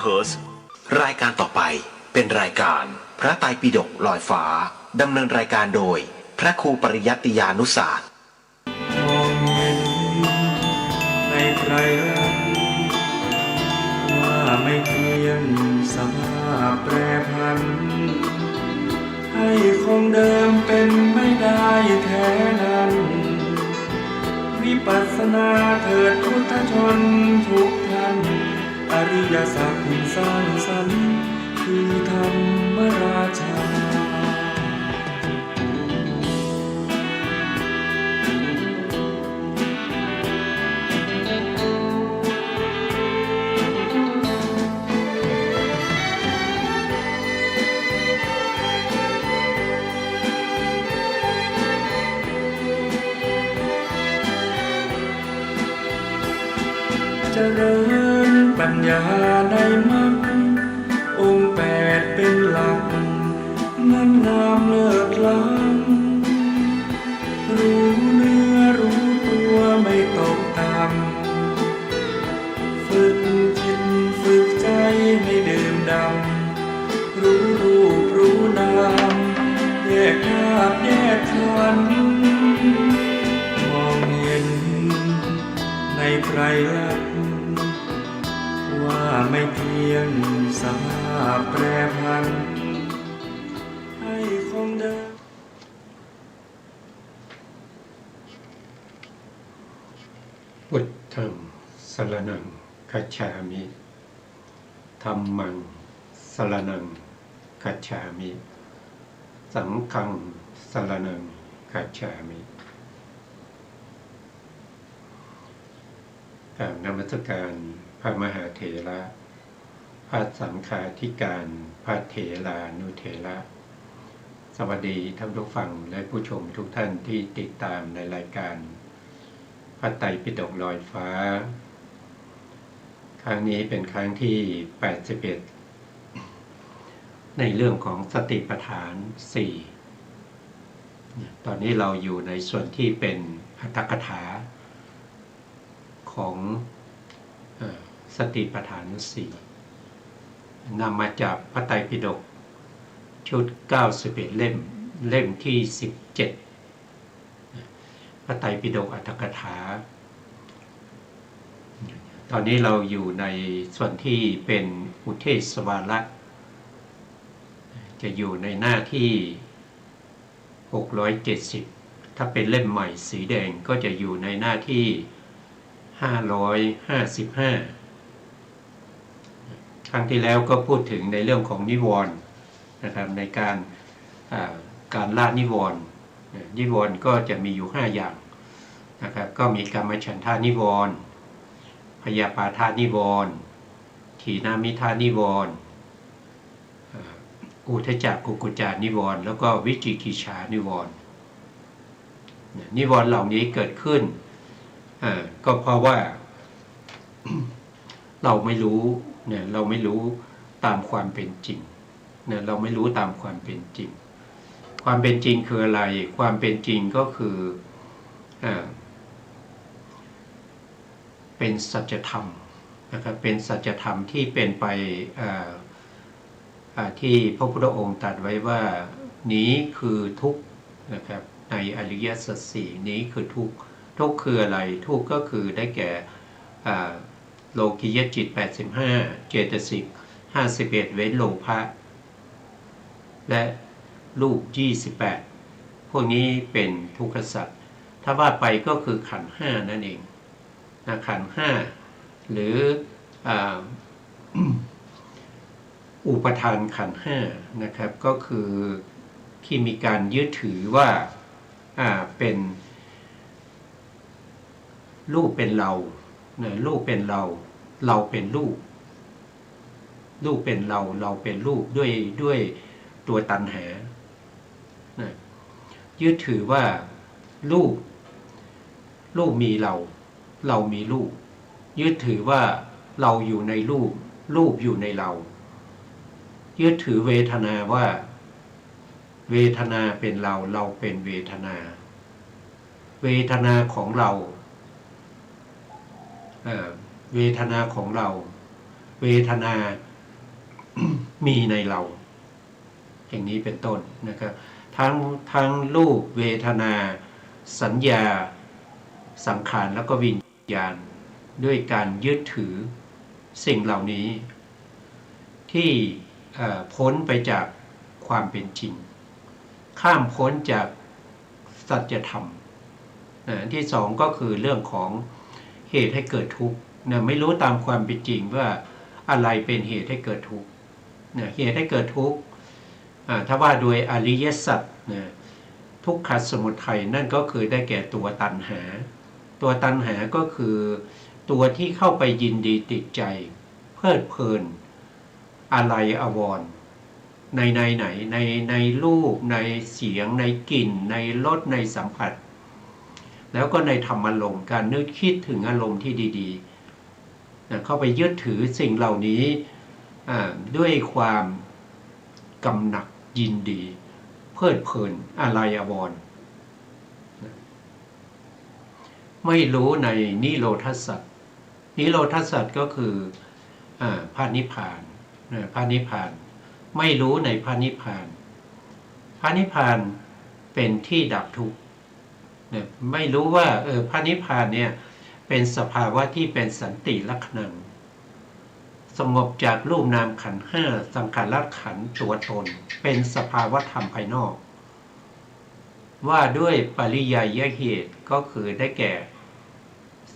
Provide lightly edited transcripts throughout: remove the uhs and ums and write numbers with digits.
MHz รายการต่อไปเป็นรายการพระไตรปิฎกลอยฟ้าดำเนินรายการโดยพระครูปริยัติยานุศาสตร์มองเห็นในไตรลักษณ์ว่าไม่เที่ยงสภาพแปรผันให้คงเดิมเป็นไม่ได้แท้นั้นวิปัสสนาเถิดพุทธชนทุกท่านอริยสัจสร้างสรรค์คือธรรมราชาเจริญปัญญาในมรรคองค์แปดเป็นหลักงดงามเลิศล้ำรู้เนื้อรู้ตัวไม่ตกต่ำฝึกจิตฝึกใจให้ดื่มด่ำรู้รูปรู้นามแยกธาตุแยกขันธ์มองเห็นในไตรลักษณ์ว่าไม่เที่ยงสภาพแปรผันให้คงเดิมพุทธังสรณังคัจฉามิธัมมังสรณังคัจฉามิสังฆังสรณังคัจฉามิกราบนมัสการพระมหาเถระพระสังฆาธิการพระเถรานุเถระสวัสดีท่านผู้ฟังและผู้ชมทุกท่านที่ติดตามในรายการพระไตรปิฎกลอยฟ้าครั้งนี้เป็นครั้งที่81ในเรื่องของสติปัฏฐาน4ตอนนี้เราอยู่ในส่วนที่เป็นอรรถกถาของสติปัฏฐาน4นำมาจากพระไตรปิฎกชุด91เล่มที่17พระไตรปิฎกอรรถกถาตอนนี้เราอยู่ในส่วนที่เป็นอุเทศวาระจะอยู่ในหน้าที่670ถ้าเป็นเล่มใหม่สีแดงก็จะอยู่ในหน้าที่555ครั้งที่แล้วก็พูดถึงในเรื่องของนิวรณ์นะครับในการละนิวรณ์ก็จะมีอยู่5อย่างนะครับก็มีกัมมฉันทานิวรณ์พยาปาทานิวรณ์ถีนามิทานิวรณ์อุทธัจจกุกุจจานิวรณ์แล้วก็วิจิกิจฉานิวรณ์นิวรณ์เหล่านี้เกิดขึ้นก็เพราะว่า เราไม่รู้เนี่ยเราไม่รู้ตามความเป็นจริงเนี่ยเราไม่รู้ตามความเป็นจริงความเป็นจริงคืออะไรความเป็นจริงก็คือเป็นสัจธรรมนะครับเป็นสัจธรรมที่เป็นไปที่พระพุทธองค์ตรัสไว้ว่านี้คือทุกข์นะครับในอริยสัจสี่นี้คือทุกข์ทุกข์คืออะไรทุกข์ก็คือได้แก่โลกิยจิต85เจตสิก51เว้นโลภะและรูป28พวกนี้เป็นทุกขสัจถ้าว่าไปก็คือขันธ์5นั่นเองนะขันธ์5หรืออุปทานขันธ์5นะครับก็คือที่มีการยึดถือว่าเป็นรูปเป็นเรารูปเป็นเราเราเป็นรูปรูปเป็นเราเราเป็นรูปด้วยตัวตัณหายึดถือว่ารูปมีเรามีรูปยึดถือว่าเราอยู่ในรูปอยู่ในเรายึดถือเวทนาว่าเวทนาเป็นเราเป็นเวทนาเวทนาของเรา เวทนาของเราเวทนา มีในเราอย่างนี้เป็นต้นนะครับทั้งรูปเวทนาสัญญาสังขารแล้วก็วิญญาณด้วยการยึดถือสิ่งเหล่านี้ที่พ้นไปจากความเป็นจริงข้ามพ้นจากสัจธรรมที่สองก็คือเรื่องของเหตุให้เกิดทุกข์ไม่รู้ตามความเป็นจริงว่าอะไรเป็นเหตุให้เกิดทุกข์เหตุให้เกิดทุกข์ถ้าว่าโดยอริยสัจทุกขสมุทัยนั่นก็คือได้แก่ตัวตัณหาตัวตัณหาก็คือตัวที่เข้าไปยินดีติดใจเพลิดเพลินอะไรอาวรณ์ในไหนในรูปในเสียงในกลิ่นในรสในสัมผัสแล้วก็ในธรรมอารมณ์การนึกคิดถึงอารมณ์ที่ดีๆเข้าไปยึดถือสิ่งเหล่านี้ด้วยความกำหนัดยินดีเพลิดเพลินอะไรอาวรณ์ไม่รู้ในนิโรธสัจนิโรธสัจก็คือพระนิพพานพระนิพพานไม่รู้ในพระนิพพานพระนิพพานเป็นที่ดับทุกข์ไม่รู้ว่าพระนิพพานเนี่ยเป็นสภาวะที่เป็นสันติลักษณังสงบจากรูปนามขันธ์ห้าสังขารขันธ์ตัวตนเป็นสภาวะธรรมภายนอกว่าด้วยปริยายเหตุก็คือได้แก่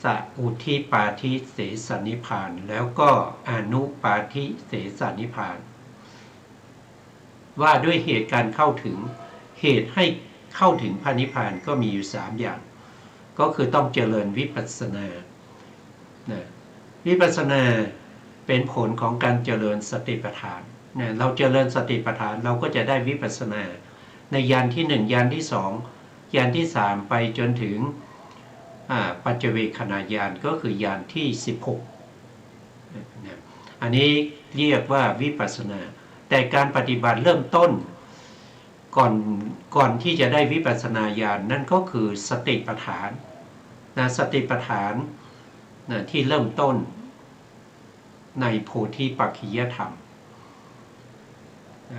สัอุทิปาทิเสสนิพพานแล้วก็อนุปาทิเสสนิพพานว่าด้วยเหตุการเข้าถึงเหตุให้เข้าถึงพระนิพพานก็มีอยู่3อย่างก็คือต้องเจริญวิปัสสนาวิปัสสนาเป็นผลของการเจริญสติปัฏฐานเราเจริญสติปัฏฐานเราก็จะได้วิปัสสนาในยานที่1ยานที่2ยานที่3ไปจนถึงปัจเจเวคขณะยานก็คือยานที่16อันนี้เรียกว่าวิปัสสนาแต่การปฏิบัติเริ่มต้นก่อนที่จะได้วิปัสสนาญาณ นั่นก็คือสติปัฏฐานสติปัฏฐานที่เริ่มต้นในโพธิปักขิยธรรม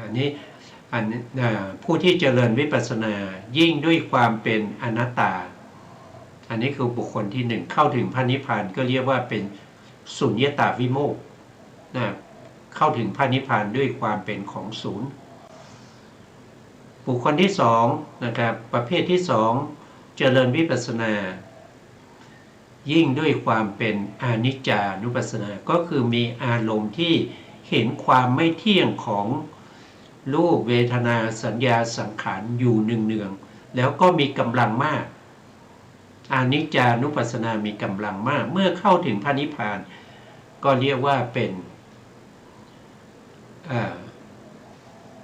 อันนี้ผู้ที่เจริญวิปัสสนายิ่งด้วยความเป็นอนัตตาอันนี้คือบุคคลที่1เข้าถึงพระนิพพานก็เรียกว่าเป็นสุญญตาวิโมกข์เข้าถึงพระนิพพานด้วยความเป็นของศูนย์บุคคลที่2นะครับประเภทที่2เจริญวิปัสสนายิ่งด้วยความเป็นอนิจจานุปัสสนาก็คือมีอารมณ์ที่เห็นความไม่เที่ยงของรูปเวทนาสัญญาสังขารอยู่เนืองๆแล้วก็มีกำลังมากอนิจจานุปัสสนามีกำลังมากเมื่อเข้าถึงพระนิพพานก็เรียกว่าเป็น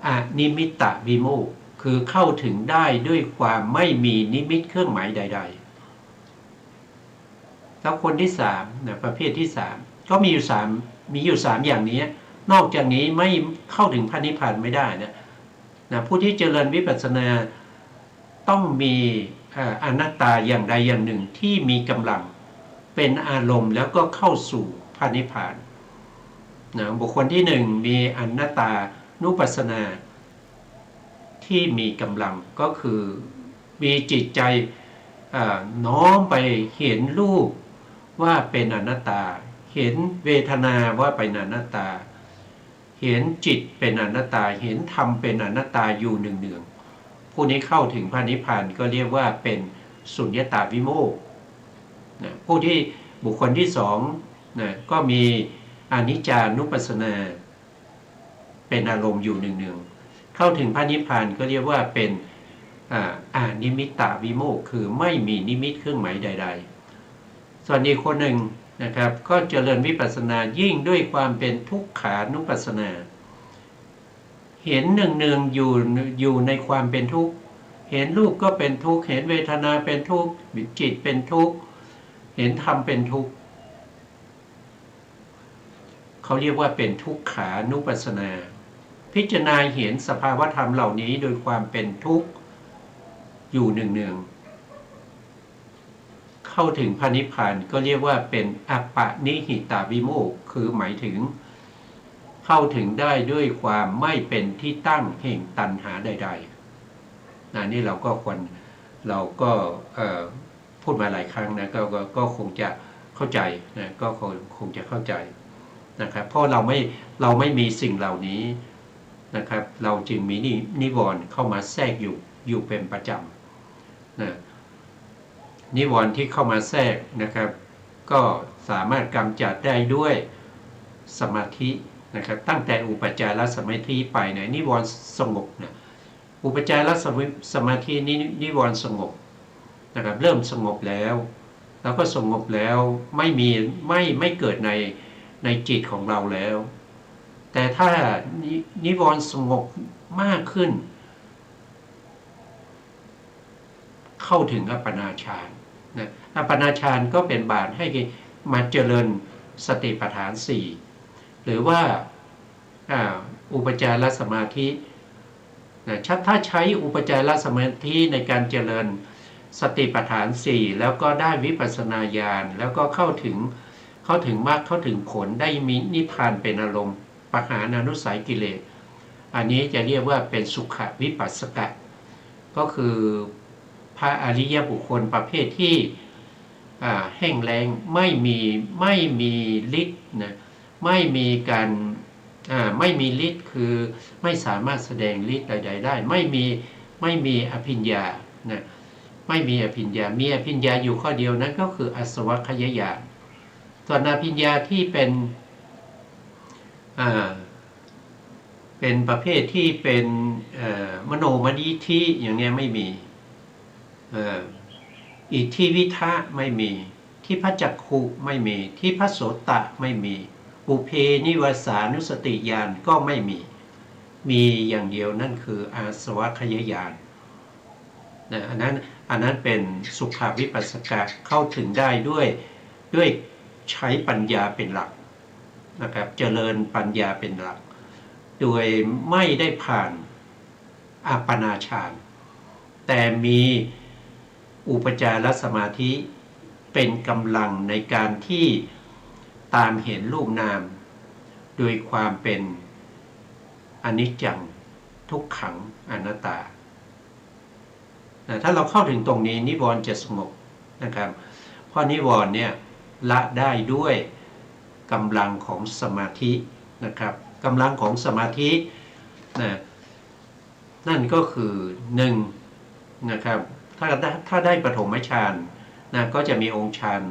อนิมิตตวิโมกข์คือเข้าถึงได้ด้วยความไม่มีนิมิตเครื่องหมายใดๆแล้วคนที่3ประเภทที่3ก็มีอยู่3อย่างนี้นอกจากนี้ไม่เข้าถึงพระนิพพานไม่ได้นะผู้ที่เจริญวิปัสสนาต้องมีอนัตตาอย่างใดอย่างหนึ่งที่มีกำลังเป็นอารมณ์แล้วก็เข้าสู่พระนิพพานบุคคลที่1มีอนัตตานุปัสสนาที่มีกำลังก็คือมีจิตใจน้อมไปเห็นรูปว่าเป็นอนัตตาเห็นเวทนาว่าเป็นอนัตตาเห็นจิตเป็นอนัตตาเห็นธรรมเป็นอนัตตาอยู่เนืองๆผู้นี้เข้าถึงพระนิพพานก็เรียกว่าเป็นสุญญตาวิโมกข์ผู้ที่บุคคลที่2ก็มีอนิจจานุปัสสนาเป็นอารมณ์อยู่เนืองๆเข้าถึงพระนิพพานก็เรียกว่าเป็นอนิมิตตวิโมกข์คือไม่มีนิมิตเครื่องหมายใดๆส่วนอีกคนหนึ่งนะครับก็เจริญวิปัสสนายิ่งด้วยความเป็นทุกขานุปัสสนาเห็นเนืองๆอยู่ในความเป็นทุกข์เห็นรูปก็เป็นทุกข์เห็นเวทนาเป็นทุกข์จิตเป็นทุกข์เห็นธรรมเป็นทุกข์เขาเรียกว่าเป็นทุกขานุปัสสนาพิจารณาเห็นสภาวธรรมเหล่านี้โดยความเป็นทุกข์อยู่เนืองๆเข้าถึงพระนิพพานก็เรียกว่าเป็นอัปปนิหิตาวิโมกข์คือหมายถึง เข้าถึงได้ด้วยความไม่เป็นที่ตั้งแห่งตัณหาใดๆนี่เราก็ควรเราก็พูดมาหลายครั้งนะก็คงจะเข้าใจนะก็คงจะเข้าใจนะครับเพราะเราไม่มีสิ่งเหล่านี้นะครับเราจึงมีนิวรณ์เข้ามาแทรกอยู่เป็นประจำนะนิวรณ์ที่เข้ามาแทรกนะครับก็สามารถกำจัดได้ด้วยสมาธินะครับตั้งแต่อุปจารสมาธิไปเนี่ยนิวรณ์สงบนะอุปจารสมาธินิวรณ์สงบนะครับเริ่มสงบแล้วก็สงบแล้วไม่เกิดในจิตของเราแล้วแต่ถ้านิวรณ์สงบมากขึ้นเข้าถึงอัปปนาฌานนะอัปปนาฌานก็เป็นบาตให้มาเจริญสติปัฏฐาน4หรือว่าอุปจารสมาธินะถ้าใช้อุปจารสมาธิในการเจริญสติปัฏฐาน4แล้วก็ได้วิปัสสนาญาณแล้วก็เข้าถึงมรรคเข้าถึงผลได้มีนิพพานเป็นอารมณ์ปหานานุสัยกิเลสอันนี้จะเรียกว่าเป็นสุขวิปัสสกะก็คือพระอริยบุคคลประเภทที่แห้งแล้งไม่มีฤทธิ์นะไม่มีฤทธิ์คือไม่สามารถแสดงฤทธิ์ใดๆได้ไม่มีอภิญญานะไม่มีอภิญญามีอภิญญาอยู่ข้อเดียวนั้นก็คืออสวัคยญาณส่วนอภิญญาที่เป็นประเภทที่เป็นมโนมยิทธิอย่างนี้ไม่มีอิทธิวิทะไม่มีที่พระจักขุไม่มีที่พระโสตะไม่มีปุเพนิวสานุสติญาณก็ไม่มีอย่างเดียวนั่นคืออาสวัคยญาณอันนั้นเป็นสุขวิปัสสกะเข้าถึงได้ด้วยใช้ปัญญาเป็นหลักนะครับเจริญปัญญาเป็นหลักโดยไม่ได้ผ่านอัปปนาฌานแต่มีอุปจารสมาธิเป็นกำลังในการที่ตามเห็นรูปนามโดยความเป็นอนิจจังทุกขังอนัตตาถ้าเราเข้าถึงตรงนี้นิวรณ์จะสงบนะครับเพราะนิวรณ์เนี่ยละได้ด้วยกำลังของสมาธินะครับกำลังของสมาธินั่นก็คือ1นะครับถ้าได้ปฐมฌานก็จะมีองค์ฌาน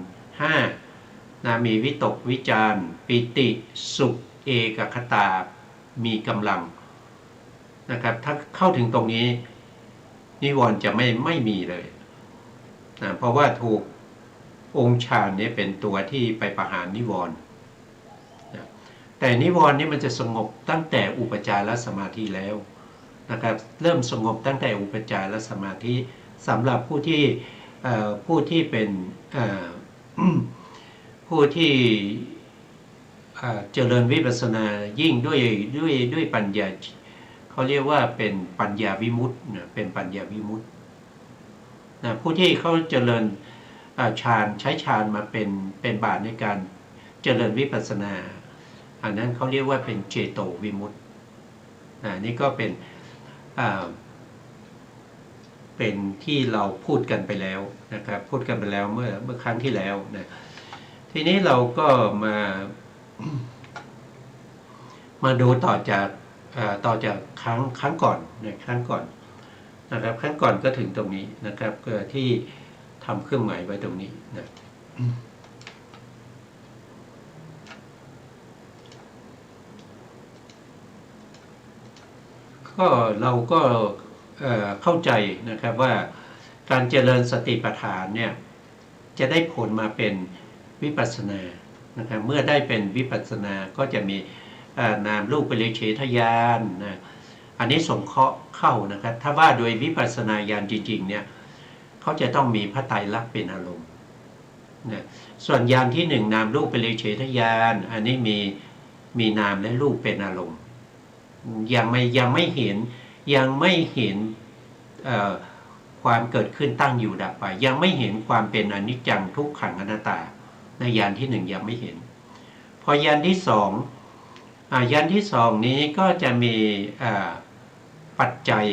5มีวิตกวิจารปิติสุขเอกคตามีกำลังนะครับถ้าเข้าถึงตรงนี้นิวรณ์จะไม่มีเลยเพราะว่าถูกองค์ฌานนี้เป็นตัวที่ไปประหารนิวรณ์แต่นิวรณ์นี้มันจะสงบตั้งแต่อุปจารสมาธิแล้วนะครับเริ่มสงบตั้งแต่อุปจารสมาธิสำหรับผู้ที่เป็นผู้ที่เจริญวิปัสสนายิ่งด้วยปัญญาเขาเรียกว่าเป็นปัญญาวิมุตติเป็นปัญญาวิมุตติผู้ที่เขาเจริญฌานใช้ฌานมาเป็นบาตในการเจริญวิปัสสนาอันนั้นเขาเรียกว่าเป็นเจโตวิมุตตินี่ก็เป็นที่เราพูดกันไปแล้วนะครับพูดกันไปแล้วเมื่อครั้งที่แล้วนะทีนี้เราก็มาดูต่อจากครั้งก่อนนะครั้งก่อนนะครับครั้งก่อนก็ถึงตรงนี้นะครับก็ที่ทำเครื่องหมายไว้ตรงนี้นะก็เราก็เข้าใจนะครับว่าการเจริญสติปัฏฐานเนี่ยจะได้ผลมาเป็นวิปัสสนานะครับเมื่อได้เป็นวิปัสสนาก็จะมีนามรูปปริเฉทญาณนะอันนี้สงเคราะห์เข้านะครับถ้าว่าโดยวิปัสสนาญาณจริงๆเนี่ยเขาจะต้องมีพระไตรลักษณ์เป็นอารมณ์นะส่วนญาณที่1นามรูปปริเฉทญาณอันนี้มีนามและรูปเป็นอารมณ์ยังไม่เห็นความเกิดขึ้นตั้งอยู่ดับไปยังไม่เห็นความเป็นอนิจจังทุกขังอนัตตาในญาณที่1ยังไม่เห็นพอญาณที่2 ยันที่สองนี้ก็จะมีปัจจัย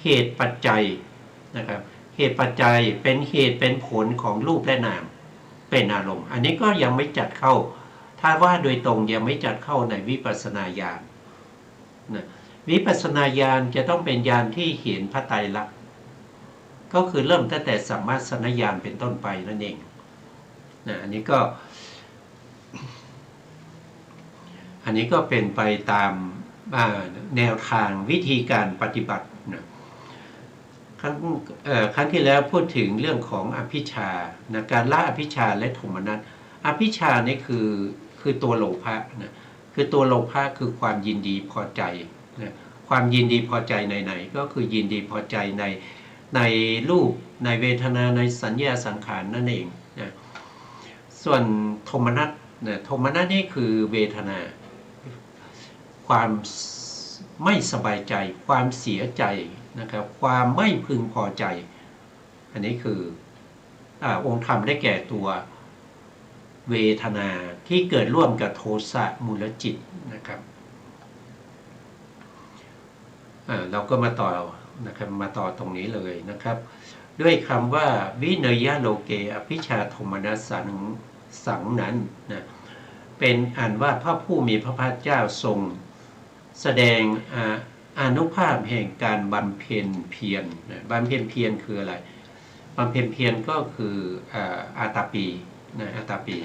เหตุปัจจัยนะครับเหตุปัจจัยเป็นเหตุเป็นผลของรูปและนามเป็นอารมณ์อันนี้ก็ยังไม่จัดเข้าถ้าว่าโดยตรงยังไม่จัดเข้าในวิปัสสนาญาณนะวิปัสสนาญาณจะต้องเป็นญาณที่เห็นพระไตรลักษณ์ก็คือเริ่มตั้งแต่สัมมาสัญญาณเป็นต้นไปนั่นเองนะอันนี้ก็เป็นไปตามแนวทางวิธีการปฏิบัตินะครั้งที่แล้วพูดถึงเรื่องของอภิชฌานะการละอภิชฌาและโทมนัสอภิชฌานี่คือตัวโลภะนะคือตัวโลภะคือความยินดีพอใจนะความยินดีพอใจในไหนก็คือยินดีพอใจในรูปในเวทนาในสัญญาสังขารนั่นเองนะส่วนโทมนัสนะโทมนัสนี่คือเวทนาความไม่สบายใจความเสียใจนะครับความไม่พึงพอใจอันนี้คือองค์ธรรมได้แก่ตัวเวทนาที่เกิดร่วมกับโทสะมูลจิตนะครับเราก็มาต่อนะครับมาต่อตรงนี้เลยนะครับด้วยคำว่าวิเนยโลเกอภิชาโทมนัสสังนั้นนะเป็นอันว่าพระผู้มีพระภาคเจ้าทรงแสดงอานุภาพแห่งการบำเพ็ญเพียรบำเพ็ญเพียรคืออะไรบำเพ็ญเพียรก็คืออาตาปีนะอาตาปี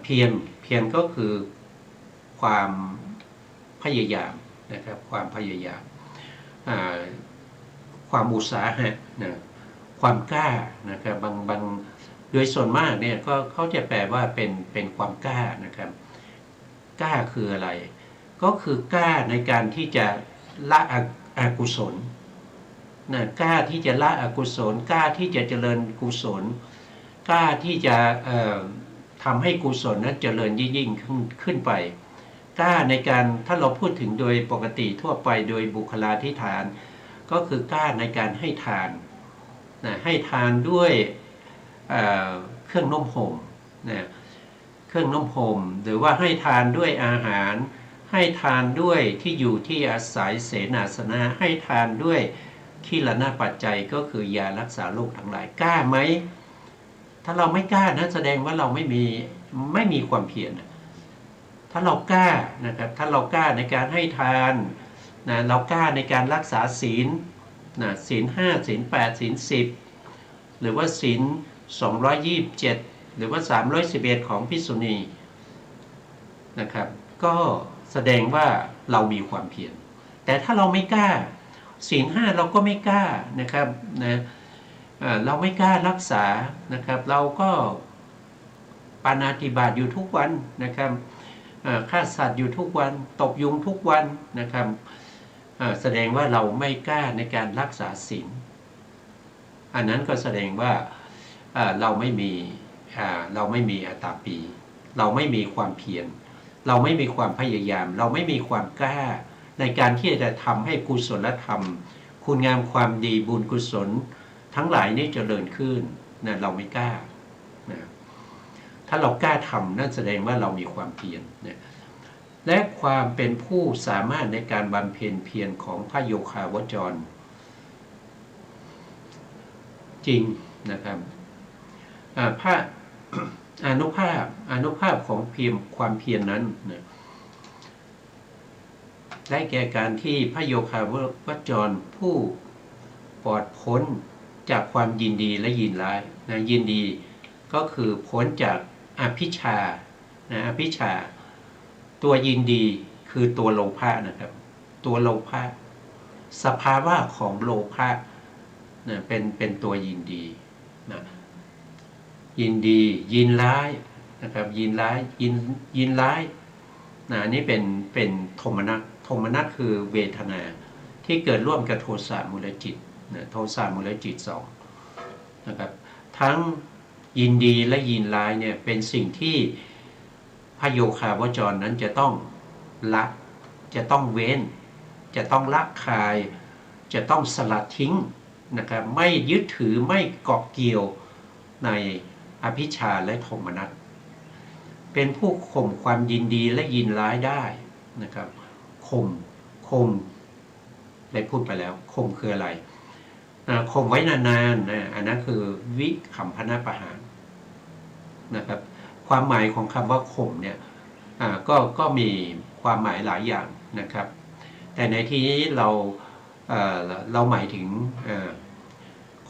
เพียรก็คือความพยายามนะครับความพยายามความอุตสาหะนะความกล้านะครับบางโดยส่วนมากเนี่ยก็เขาจะแปลว่าเป็นความกล้านะครับกล้าคืออะไรก็คือกล้าในการที่จะละอกุศลนะกล้าที่จะละอกุศลกล้าที่จะเจริญกุศลกล้าที่จะทำให้กุศลนั้นเจริญยิ่งขึ้นไปกล้าในการถ้าเราพูดถึงโดยปกติทั่วไปโดยบุคลาธิฐานก็คือกล้าในการให้ทานนะให้ทานด้วยเครื่องนุ่มห่มนะเครื่องนุ่มห่มหรือว่าให้ทานด้วยอาหารให้ทานด้วยที่อยู่ที่อาศัยเสนาสนะให้ทานด้วยขีลนะปัจจัยก็คือยารักษาโรคทั้งหลายกล้าไหมถ้าเราไม่กล้านะแสดงว่าเราไม่มีความเพียรถ้าเรากล้านะครับถ้าเรากล้าในการให้ทานนะเรากล้าในการรักษาศีลนะศีล5ศีล8ศีล10หรือว่าศีล227หรือว่า311ของภิกษุณีนะครับก็แสดงว่าเรามีความเพียรแต่ถ้าเราไม่กล้าศีล5เราก็ไม่กล้านะครับนะเราไม่กล้ารักษานะครับเราก็ปาณาติบาตอยู่ทุกวันนะครับฆ่าสัตว์อยู่ทุกวันตบยุงทุกวันนะครับแสดงว่าเราไม่กล้าในการรักษาศีลอันนั้นก็แสดงว่าเราไม่มีอัตตาปีเราไม่มีความเพียรเราไม่มีความพยายามเราไม่มีความกล้าในการที่จะทำให้กุศลธรรมคุณงามความดีบุญกุศลทั้งหลายนี้เจริญขึ้นนะเราไม่กล้านะถ้าเรากล้าทำนั่นแสดงว่าเรามีความเพียรนะและความเป็นผู้สามารถในการบำเพ็ญเพียรของพระโยคาวจรจริงนะครับพระอนุภาพของความเพียรนั้นนะได้แก่การที่พระโยคาวจรผู้ปลอดพ้นจากความยินดีและยินร้ายนะยินดีก็คือพ้นจากอภิชฌานะอภิชฌาตัวยินดีคือตัวโลภะนะครับตัวโลภะสภาวะของโลภะนะเป็นตัวยินดีนะยินดียินร้ายนะครับยินร้ายยินร้ายนะนี่เป็นโทมนัสคือเวทนาที่เกิดร่วมกับโทสะมูลจิตนะโทสะมูลจิต2นะครับทั้งยินดีและยินร้ายเนี่ยเป็นสิ่งที่พระโยคาวจรนั้นจะต้องละจะต้องเว้นจะต้องละคายจะต้องสลัดทิ้งนะครับไม่ยึดถือไม่เกาะเกี่ยวในอภิชฌาและโทมนัสเ เป็นผู้ข่มความยินดีและยินร้ายได้นะครับข่มได้พูดไปแล้วข่มคืออะไรข่มไว้นานๆนะอันนั้นคือวิคัมภนประหารนะครับความหมายของคำว่าข่มเนี่ยก็มีความหมายหลายอย่างนะครับแต่ในที่นี้เราหมายถึง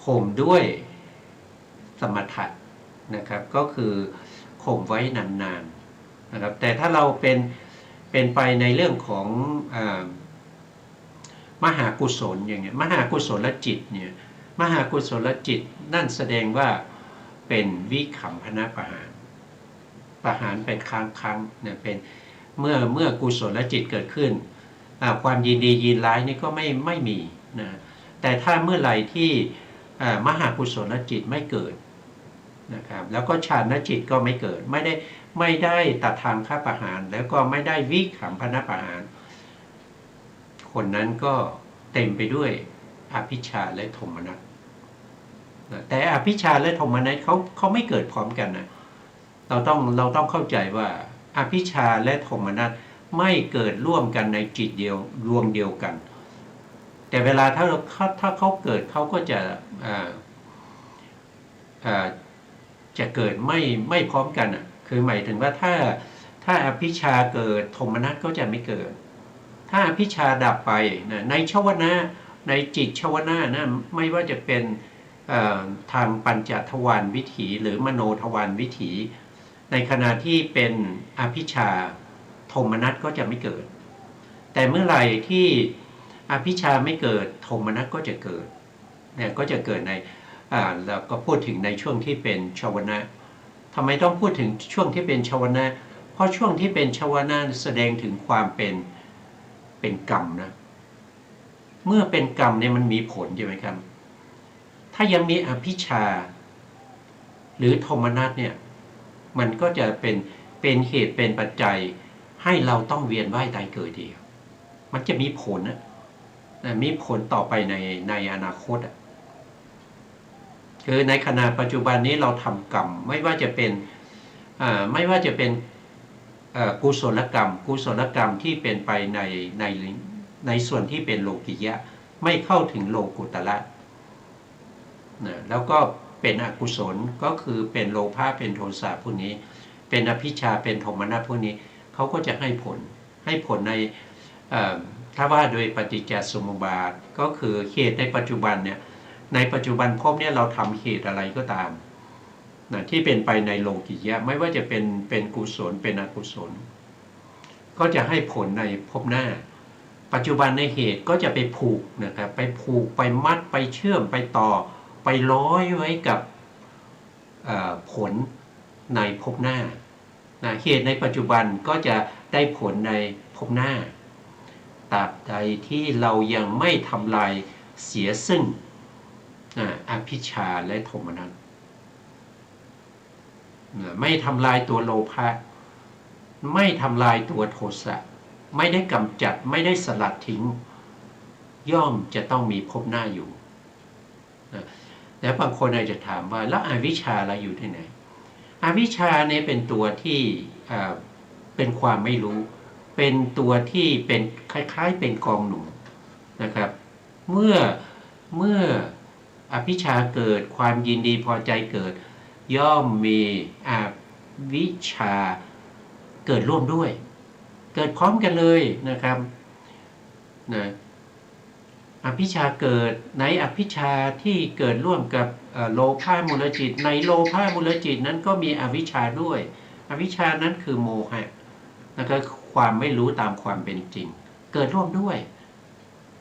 ข่มด้วยสมถะนะครับก็คือข่มไว้นานๆนะครับแต่ถ้าเราเป็นไปในเรื่องของมหากุศลอย่างเงี้ยมหากุศลจิตเนี่ยมหากุศลจิตนั่นแสดงว่าเป็นวิคัมภนประหารเป็นครั้งเนี่ยเป็นเมื่อกุศลจิตเกิดขึ้นความยินดียินร้ายนี่ก็ไม่มีนะแต่ถ้าเมื่อไหร่ที่มหากุศลจิตไม่เกิดนะครับแล้วก็ฌานจิตก็ไม่เกิดไม่ได้ตัดทางฆ่าประหารแล้วก็ไม่ได้วิคัมภนประหารคนนั้นก็เต็มไปด้วยอภิชาและโทมนัสแต่อภิชาและโทมนัสเขาไม่เกิดพร้อมกันนะเราต้องเข้าใจว่าอภิชาและโทมนัสไม่เกิดร่วมกันในจิตเดียวดวงเดียวกันแต่เวลาถ้าเขาเกิดเขาก็จะเกิดไม่พร้อมกันอ่ะคือหมายถึงว่าถ้าอภิชาเกิดโทมนัสก็จะไม่เกิดถ้าอภิชาดับไปนะในชวนะในจิตชวนะนะไม่ว่าจะเป็นทางปัญจทวารวิถีหรือมโนทวารวิถีในขณะที่เป็นอภิชาโทมนัสก็จะไม่เกิดแต่เมื่อไหร่ที่อภิชาไม่เกิดโทมนัสก็จะเกิดเนี่ยก็จะเกิดในเราก็พูดถึงในช่วงที่เป็นชวนะทำไมต้องพูดถึงช่วงที่เป็นชวนะเพราะช่วงที่เป็นชวนะแสดงถึงความเป็นกรรมนะเมื่อเป็นกรรมเนี่ยมันมีผลใช่ไหมครับถ้ายังมีอภิชาหรือโทมนัสเนี่ยมันก็จะเป็นเหตุเป็นปัจจัยให้เราต้องเวียนว่ายตายเกิดเดียวมันจะมีผลนะมีผลต่อไปในอนาคตคือในขณะปัจจุบันนี้เราทำกรรมไม่ว่าจะเป็นกุศลกรรมที่เป็นไปในส่วนที่เป็นโลกิยะไม่เข้าถึงโลกุตระแล้วก็เป็นอกุศลก็คือเป็นโลภะเป็นโทสะพวกนี้เป็นอภิชาเป็นโทมนัสพวกนี้เขาก็จะให้ผลในถ้าว่าโดยปฏิจจสมุปบาทก็คือเหตุในปัจจุบันเนี่ยในปัจจุบันภพเนี่ยเราทำเหตุอะไรก็ตามที่เป็นไปในโลกิยะไม่ว่าจะเป็นกุศลเป็นอกุศลก็จะให้ผลในภพหน้าปัจจุบันในเหตุก็จะไปผูกนะครับไปผูกไปมัดไปเชื่อมไปต่อไปร้อยไว้กับผลในภพหน้าเหตุในปัจจุบันก็จะได้ผลในภพหน้าตราบใดที่เรายังไม่ทำลายเสียซึ่งอภิชาและโทมนัสไม่ทำลายตัวโลภะไม่ทำลายตัวโทสะไม่ได้กำจัดไม่ได้สลัดทิ้งย่อมจะต้องมีภพหน้าอยู่แล้วบางคนอาจจะถามว่าแล้วอวิชชาเราอยู่ที่ไหนอวิชชาเนี่ยเป็นตัวที่เป็นความไม่รู้เป็นตัวที่เป็นคล้ายๆเป็นกองหนุนนะครับเมื่ออภิชชาเกิดความยินดีพอใจเกิดย่อมมีอวิชชาเกิดร่วมด้วยเกิดพร้อมกันเลยนะครับอภิชาเกิดในอภิชาที่เกิดร่วมกับโลภะมูลจิตในโลภะมูลจิตนั้นก็มีอวิชชาด้วยอวิชชานั้นคือโมหะนะครับความไม่รู้ตามความเป็นจริงเกิดร่วมด้วย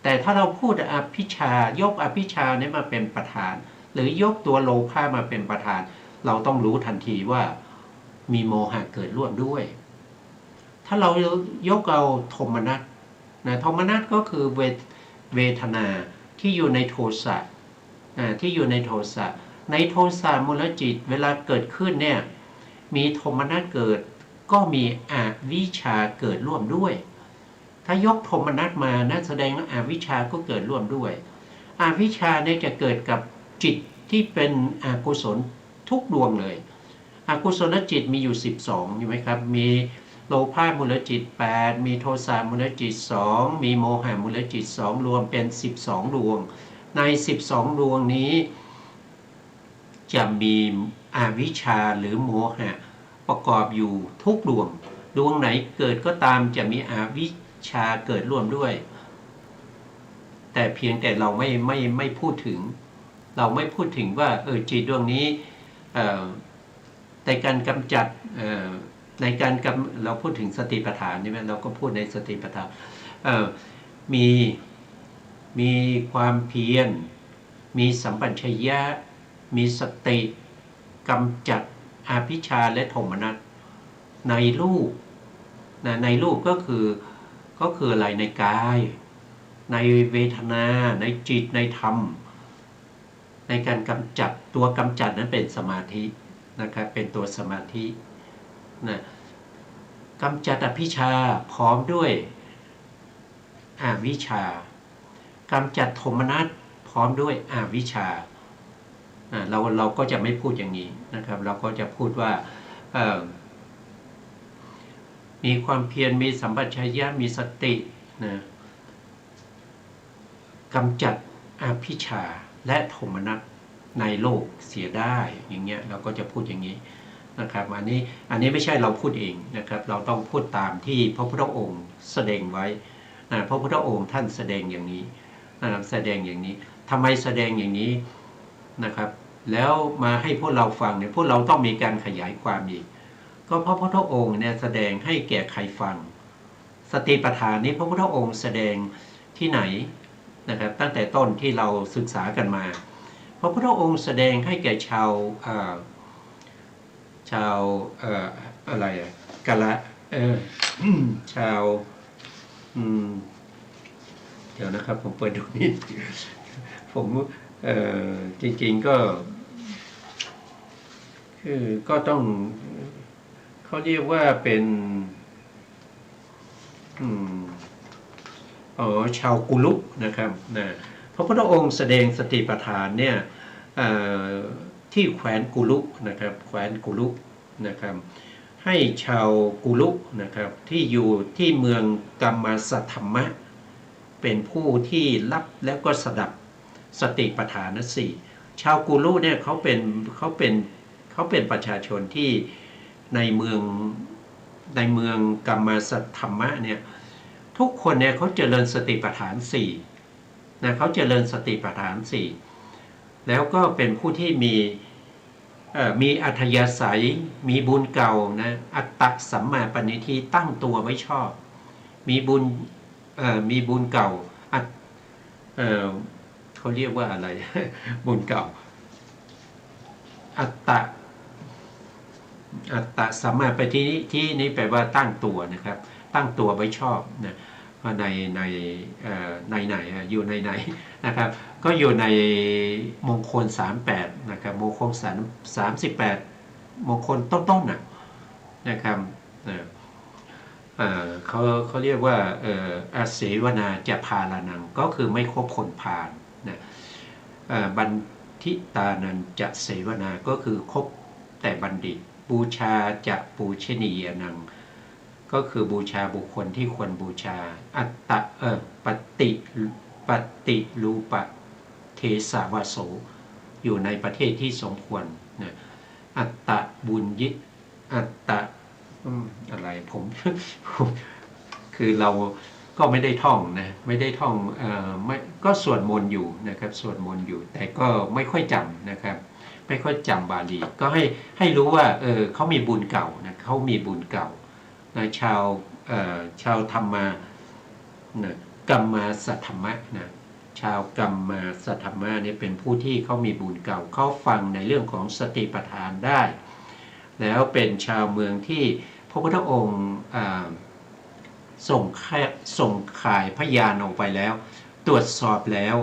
แต่ถ้าเราพูดอภิชายกอภิชาเนี่ยมาเป็นประธานหรือยกตัวโลภะมาเป็นประธานเราต้องรู้ทันทีว่ามีโมหะเกิดร่วมด้วยถ้าเรายกเอาโทมนัสโทมนัสก็คือเวทนาที่อยู่ในโทสะที่อยู่ในโทสะมูลจิตเวลาเกิดขึ้นเนี่ยมีโทมนัสเกิดก็มีอวิชชาเกิดร่วมด้วยถ้ายกโทมนัสมานั่นแสดงว่าอวิชชาก็เกิดร่วมด้วยอวิชชาเนี่ยจะเกิดกับจิตที่เป็นอกุศลทุกดวงเลย อกุศลจิตมีอยู่12ใช่ไหมครับมีโลภะมูลจิต8มีโทสะมูลจิต2มีโมหะมูลจิต2รวมเป็น12ดวงใน12ดวงนี้จะมีอวิชชาหรือโมหะประกอบอยู่ทุกดวงดวงไหนเกิดก็ตามจะมีอวิชชาเกิดร่วมด้วยแต่เพียงแต่เราไม่พูดถึงเราไม่พูดถึงว่าจิตดวงนี้ในการกำจัดในการเราพูดถึงสติปัฏฐานใช่ไหมเราก็พูดในสติปัฏฐานมีความเพียรมีสัมปชัญญะมีสติกำจัดอภิชาและโทมนัสในรูปในรูปก็คืออะไรในกายในเวทนาในจิตในธรรมในการกำจัดตัวกำจัดนั้นเป็นสมาธินะครับเป็นตัวสมาธินะกำจัดอภิชาพร้อมด้วยอวิชชากำจัดโทมนัสพร้อมด้วยอวิชชาเราก็จะไม่พูดอย่างนี้นะครับเราก็จะพูดว่ามีความเพียรมีสัมปชัญญะมีสตินะกำจัดอภิชาและโทมนัสในโลกเสียได้อย่างเงี้ยเราก็จะพูดอย่างนี้นะครับอันนี้ไม่ใช่เราพูดเองนะครับเราต้องพูดตามที่พระพุทธองค์แสดงไว้พระพุทธองค์ท่านแสดงอย่างนี้นะครับแสดงอย่างนี้ทำไมแสดงอย่างนี้นะครับแล้วมาให้พวกเราฟังเนี่ยพวกเราต้องมีการขยายความอีกก็เพราะพระพุทธองค์เนี่ยแสดงให้แก่ใครฟังสติปัฏฐานนี้พระพุทธองค์แสดงที่ไหนนะครับตั้งแต่ต้นที่เราศึกษากันมาพระพุทธองค์แสดงให้แก่ชาวอะไรกะละชาวเดี๋ยวนะครับผมเปิดดูนิดผมจริงๆก็ต้องเขาเรียกว่าเป็นชาวกุลุนะครับพระพุทธองค์แสดงสติปัฏฐานเนี่ยที่แคว้นกุลุนะครับแคว้นกุลุนะครับให้ชาวกุลุนะครับที่อยู่ที่เมืองกัมมาสัทธัมมะเป็นผู้ที่รับแล้วก็สดับสติปัฏฐานสี่ชาวกุลุเนี่ยเขาเป็นประชาชนที่ในเมืองกัมมาสัทธัมมะเนี่ยทุกคนเนี่ยเขาเจริญสติปัฏฐานสี่นะเขาเจริญสติปัฏฐานสี่แล้วก็เป็นผู้ที่มีอัธยาศัยมีบุญเก่านะอัตตะสัมมาปณิธิตั้งตัวไว้ชอบมีบุญเก่าเขาเรียกว่าอะไร บุญเก่าอัตตะสัมมาปณิธิที่นี้แปลว่าตั้งตัวนะครับตั้งตัวไว้ชอบนะในไหนอยู่ในไหนนะครับก็อยู่ในมงคล38นะครับมงคล38มงคลต้นๆนะครับเขาเรียกว่าอาเสวนาจะพาลานังก็คือไม่คบคนพาลนะบัณฑิตานันจะเสวนาก็คือคบแต่บัณฑิตบูชาจะปูชนียนังก็คือบูชาบุคคลที่ควรบูชาอัตตะปฏิรูปะเทสาวาโสอยู่ในประเทศที่สมควรนะอัตตะบุญยิอัตตะอะไรผมคือเราก็ไม่ได้ท่องนะไม่ได้ท่องไม่ก็สวดมนต์อยู่นะครับสวดมนต์อยู่แต่ก็ไม่ค่อยจำนะครับไม่ค่อยจำบาลีก็ให้รู้ว่าเขามีบุญเก่านะเขามีบุญเก่าชาวธรรมะกัมมาสัทธัมมะนะชาวกัมมาสัทธัมมะนี่เป็นผู้ที่เขามีบุญเก่าเขาฟังในเรื่องของสติปัฏฐานได้แล้วเป็นชาวเมืองที่พระพุทธองค์ส่งข่ายพยานออกไปแล้วตรวจสอบแล้ว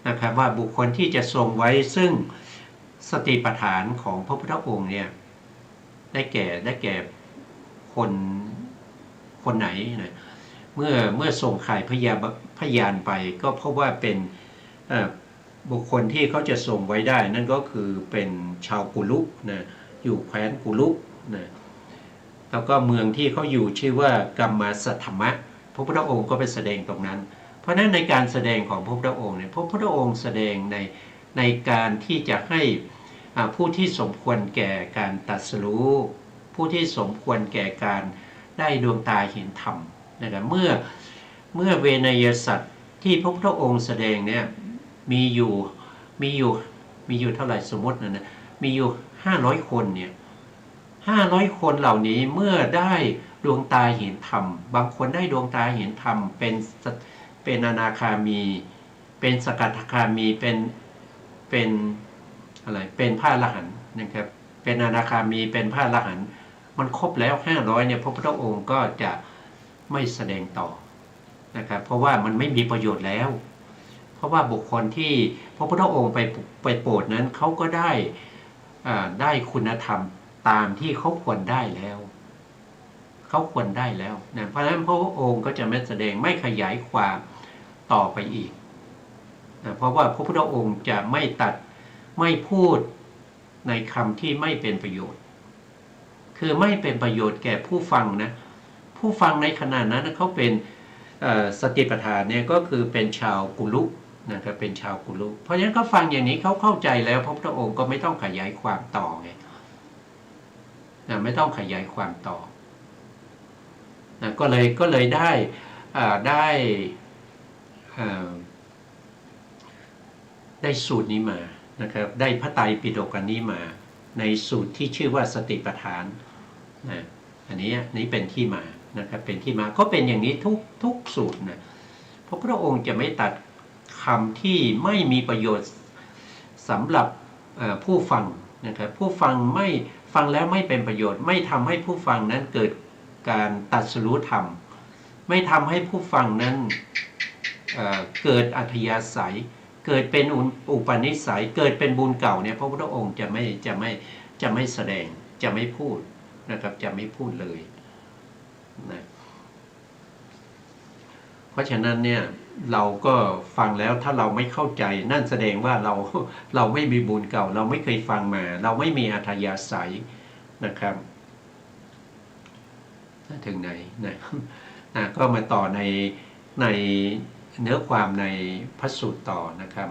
นะครับว่าบุคคลที่จะทรงไว้ซึ่งสติปัฏฐานของพระพุทธองค์เนี่ยได้แก่คนไหนนะเมื่อส่งข่ายพยานไปก็เพราะว่าเป็นบุคคลที่เขาจะส่งไว้ได้นั่นก็คือเป็นชาวกุลุนะ อยู่แคว้นกุลุนะแล้วก็เมืองที่เขาอยู่ชื่อว่ากัมมาสัทธมะพระพุทธองค์ก็ไปแสดงตรงนั้นเพราะฉะนั้นในการแสดงของพระพุทธองค์เนี่ยพระพุทธองค์แสดงในการที่จะให้ผู้ที่สมควรแก่การตรัสรู้ผู้ที่สมควรแก่การได้ดวงตาเห็นธรรมนะครับเมื่อเวนยสัตว์ที่พระพุทธองค์แสดงเนี่ยมีอยู่เท่าไหร่สมมตินะมีอยู่500 คนเนี่ย500 คนเหล่านี้เมื่อได้ดวงตาเห็นธรรมบางคนได้ดวงตาเห็นธรรมเป็นอนาคามีเป็นสกทาคามีเป็นอะไรเป็นพระอรหันต์นะครับเป็นอนาคามีเป็นพระอรหันต์มันครบแล้ว500เนี่ยพระพุทธองค์ก็จะไม่แสดงต่อนะครับเพราะว่ามันไม่มีประโยชน์แล้วเพราะว่าบุคคลที่พระพุทธองค์ไปโปรดนั้นเขาก็ได้คุณธรรมตามที่เขาควรได้แล้วเขาควรได้แล้วนะเพราะฉะนั้นพระองค์ก็จะไม่แสดงไม่ขยายความต่อไปอีกนะเพราะว่าพระพุทธองค์จะไม่พูดในคำที่ไม่เป็นประโยชน์คือไม่เป็นประโยชน์แก่ผู้ฟังนะผู้ฟังในขณะนั้นเขาเป็นสติปัฏฐานเนี่ยก็คือเป็นชาวกุลุนะครับเป็นชาวกุลุเพราะฉะนั้นก็ฟังอย่างนี้เขาเข้าใจแล้วพระพุทธองค์ก็ไม่ต้องขยายความต่อไงนะไม่ต้องขยายความต่อนะก็เลยได้สูตรนี้มานะครับได้พระไตรปิฎกอันนี้มาในสูตรที่ชื่อว่าสติปัฏฐานนะอันนี้เป็นที่มานะครับเป็นที่มาก็เป็นอย่างนี้ทุกสูตรนะพระพุทธองค์จะไม่ตัดคำที่ไม่มีประโยชน์สำหรับผู้ฟังนะครับผู้ฟังไม่ฟังแล้วไม่เป็นประโยชน์ไม่ทำให้ผู้ฟังนั้นเกิดการตรัสรู้ธรรมไม่ทำให้ผู้ฟังนั้นเกิดอัธยาศัยเกิดเป็นอุปนิสัยเกิดเป็นบุญเก่าเนี่ยพระพุทธองค์จะไม่แสดงจะไม่พูดนะครับจะไม่พูดเลยนะเพราะฉะนั้นเนี่ยเราก็ฟังแล้วถ้าเราไม่เข้าใจนั่นแสดงว่าเราไม่มีบุญเก่าเราไม่เคยฟังมาเราไม่มีอัธยาศัยนะครับถึงไหนนะก็มาต่อในเนื้อความในพระสูตรต่อนะครับ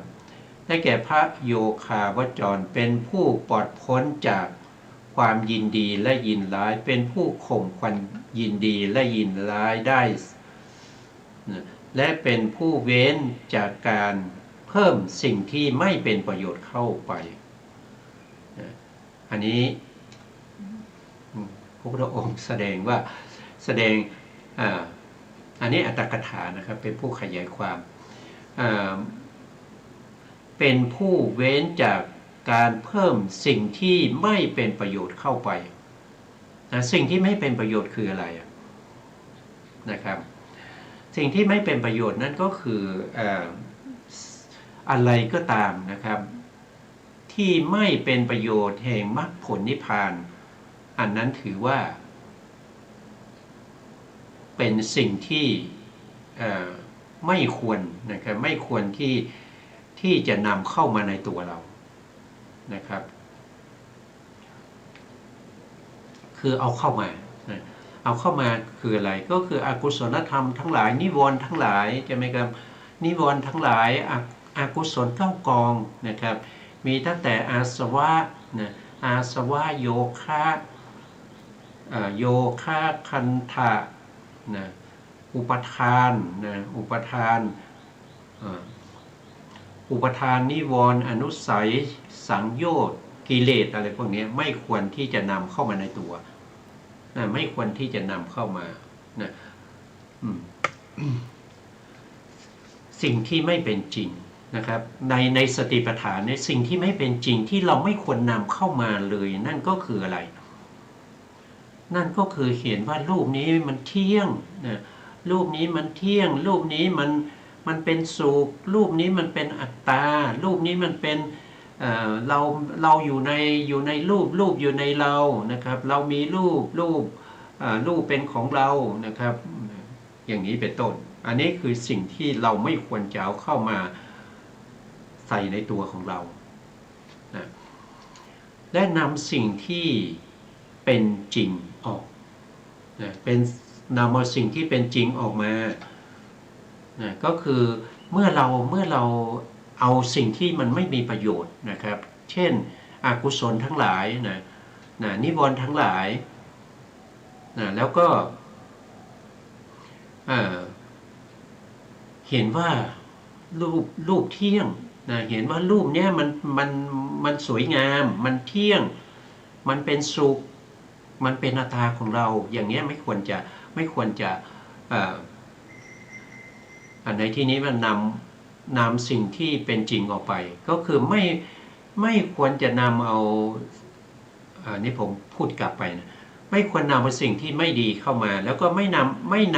ได้แก่พระโยคาวจรเป็นผู้ปลอดพ้นจากความยินดีและยินร้ายเป็นผู้ข่มความยินดีและยินร้ายได้และเป็นผู้เว้นจากการเพิ่มสิ่งที่ไม่เป็นประโยชน์เข้าไปอันนี้พระพุทธองค์แสดงอันนี้อัตถกถานะครับเป็นผู้ขยายความเป็นผู้เว้นจากการเพิ่มสิ่งที่ไม่เป็นประโยชน์เข้าไปสิ่งที่ไม่เป็นประโยชน์คืออะไรนะครับสิ่งที่ไม่เป็นประโยชน์นั่นก็คืออะไรก็ตามนะครับที่ไม่เป็นประโยชน์แห่งมรรคผลนิพพานอันนั้นถือว่าเป็นสิ่งที่ไม่ควรนะครับไม่ควรที่จะนำเข้ามาในตัวเรานะครับคือเอาเข้ามาคืออะไรก็คืออกุศลธรรมทั้งหลายนิวรณ์ทั้งหลายใช่ไหมครับนิวรณ์ทั้งหลายอกุศล9 กองนะครับมีตั้งแต่อาสวะนะอาสวะโยคะคันธะนะอุปทานนะอุปทานนิวรณ์อนุสัยสังโยชน์กิเลสอะไรพวกนี้ไม่ควรที่จะนำเข้ามาในตัวนะไม่ควรที่จะนำเข้ามานะสิ่งที่ไม่เป็นจริงนะครับในสติปัฏฐานเนี่ยสิ่งที่ไม่เป็นจริงที่เราไม่ควรนำเข้ามาเลยนั่นก็คืออะไรนั่นก็คือเห็นว่ารูปนี้มันเที่ยงนะรูปนี้มันเที่ยงรูปนี้มันเป็นสุขรูปนี้มันเป็นอัตตารูปนี้มันเป็นเราอยู่ในรูปอยู่ในเรานะครับเรามีรูปเป็นของเรานะครับอย่างนี้เป็นต้นอันนี้คือสิ่งที่เราไม่ควรจะเอาเข้ามาใส่ในตัวของเรานะ และนำสิ่งที่เป็นจริงออกนะเป็นนำเอาสิ่งที่เป็นจริงออกมานะก็คือเมื่อเราเอาสิ่งที่มันไม่มีประโยชน์นะครับเช่นอกุศลทั้งหลายนะนิวรณ์ทั้งหลายนะแล้วก็เห็นว่ารูปเที่ยงนะเห็นว่ารูปเนี้ยมันสวยงามมันเที่ยงมันเป็นสุขมันเป็นอัตตาของเราอย่างเงี้ยไม่ควรจะในที่นี้มันนำสิ่งที่เป็นจริงออกไปก็คือไม่ควรจะนำเอานี่ผมพูดกลับไปนะไม่ควรนำเอาสิ่งที่ไม่ดีเข้ามาแล้วก็ไม่น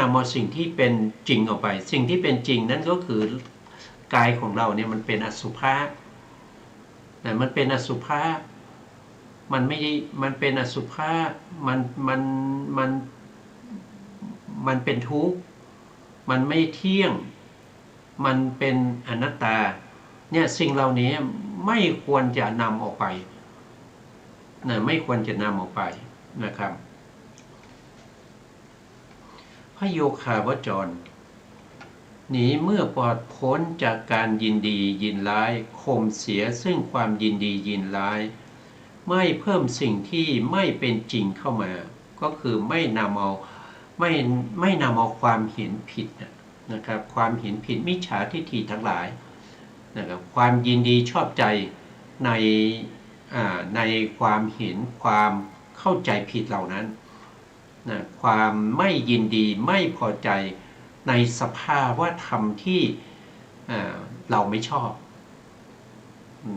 ำเอาสิ่งที่เป็นจริงออกไปสิ่งที่เป็นจริงนั่นก็คือกายของเราเนี่ยมันเป็นอสุภะนะมันเป็นอสุภะมันไม่ได้มันเป็นอสุภะมันเป็นทุกข์มันไม่เที่ยงมันเป็นอนัตตาเนี่ยสิ่งเหล่านี้ไม่ควรจะนำออกไปนะไม่ควรจะนำออกไปนะครับพระโยคาวจรหนีเมื่อปลอดพ้นจากการยินดียินร้ายข่มเสียซึ่งความยินดียินร้ายไม่เพิ่มสิ่งที่ไม่เป็นจริงเข้ามาก็คือไม่นำเอาความเห็นผิดนะครับความเห็นผิดมิจฉาทิฏฐิทั้งหลายนะครับความยินดีชอบใจในความเห็นความเข้าใจผิดเหล่านั้นนะความไม่ยินดีไม่พอใจในสภาวะธรรมที่เราไม่ชอบ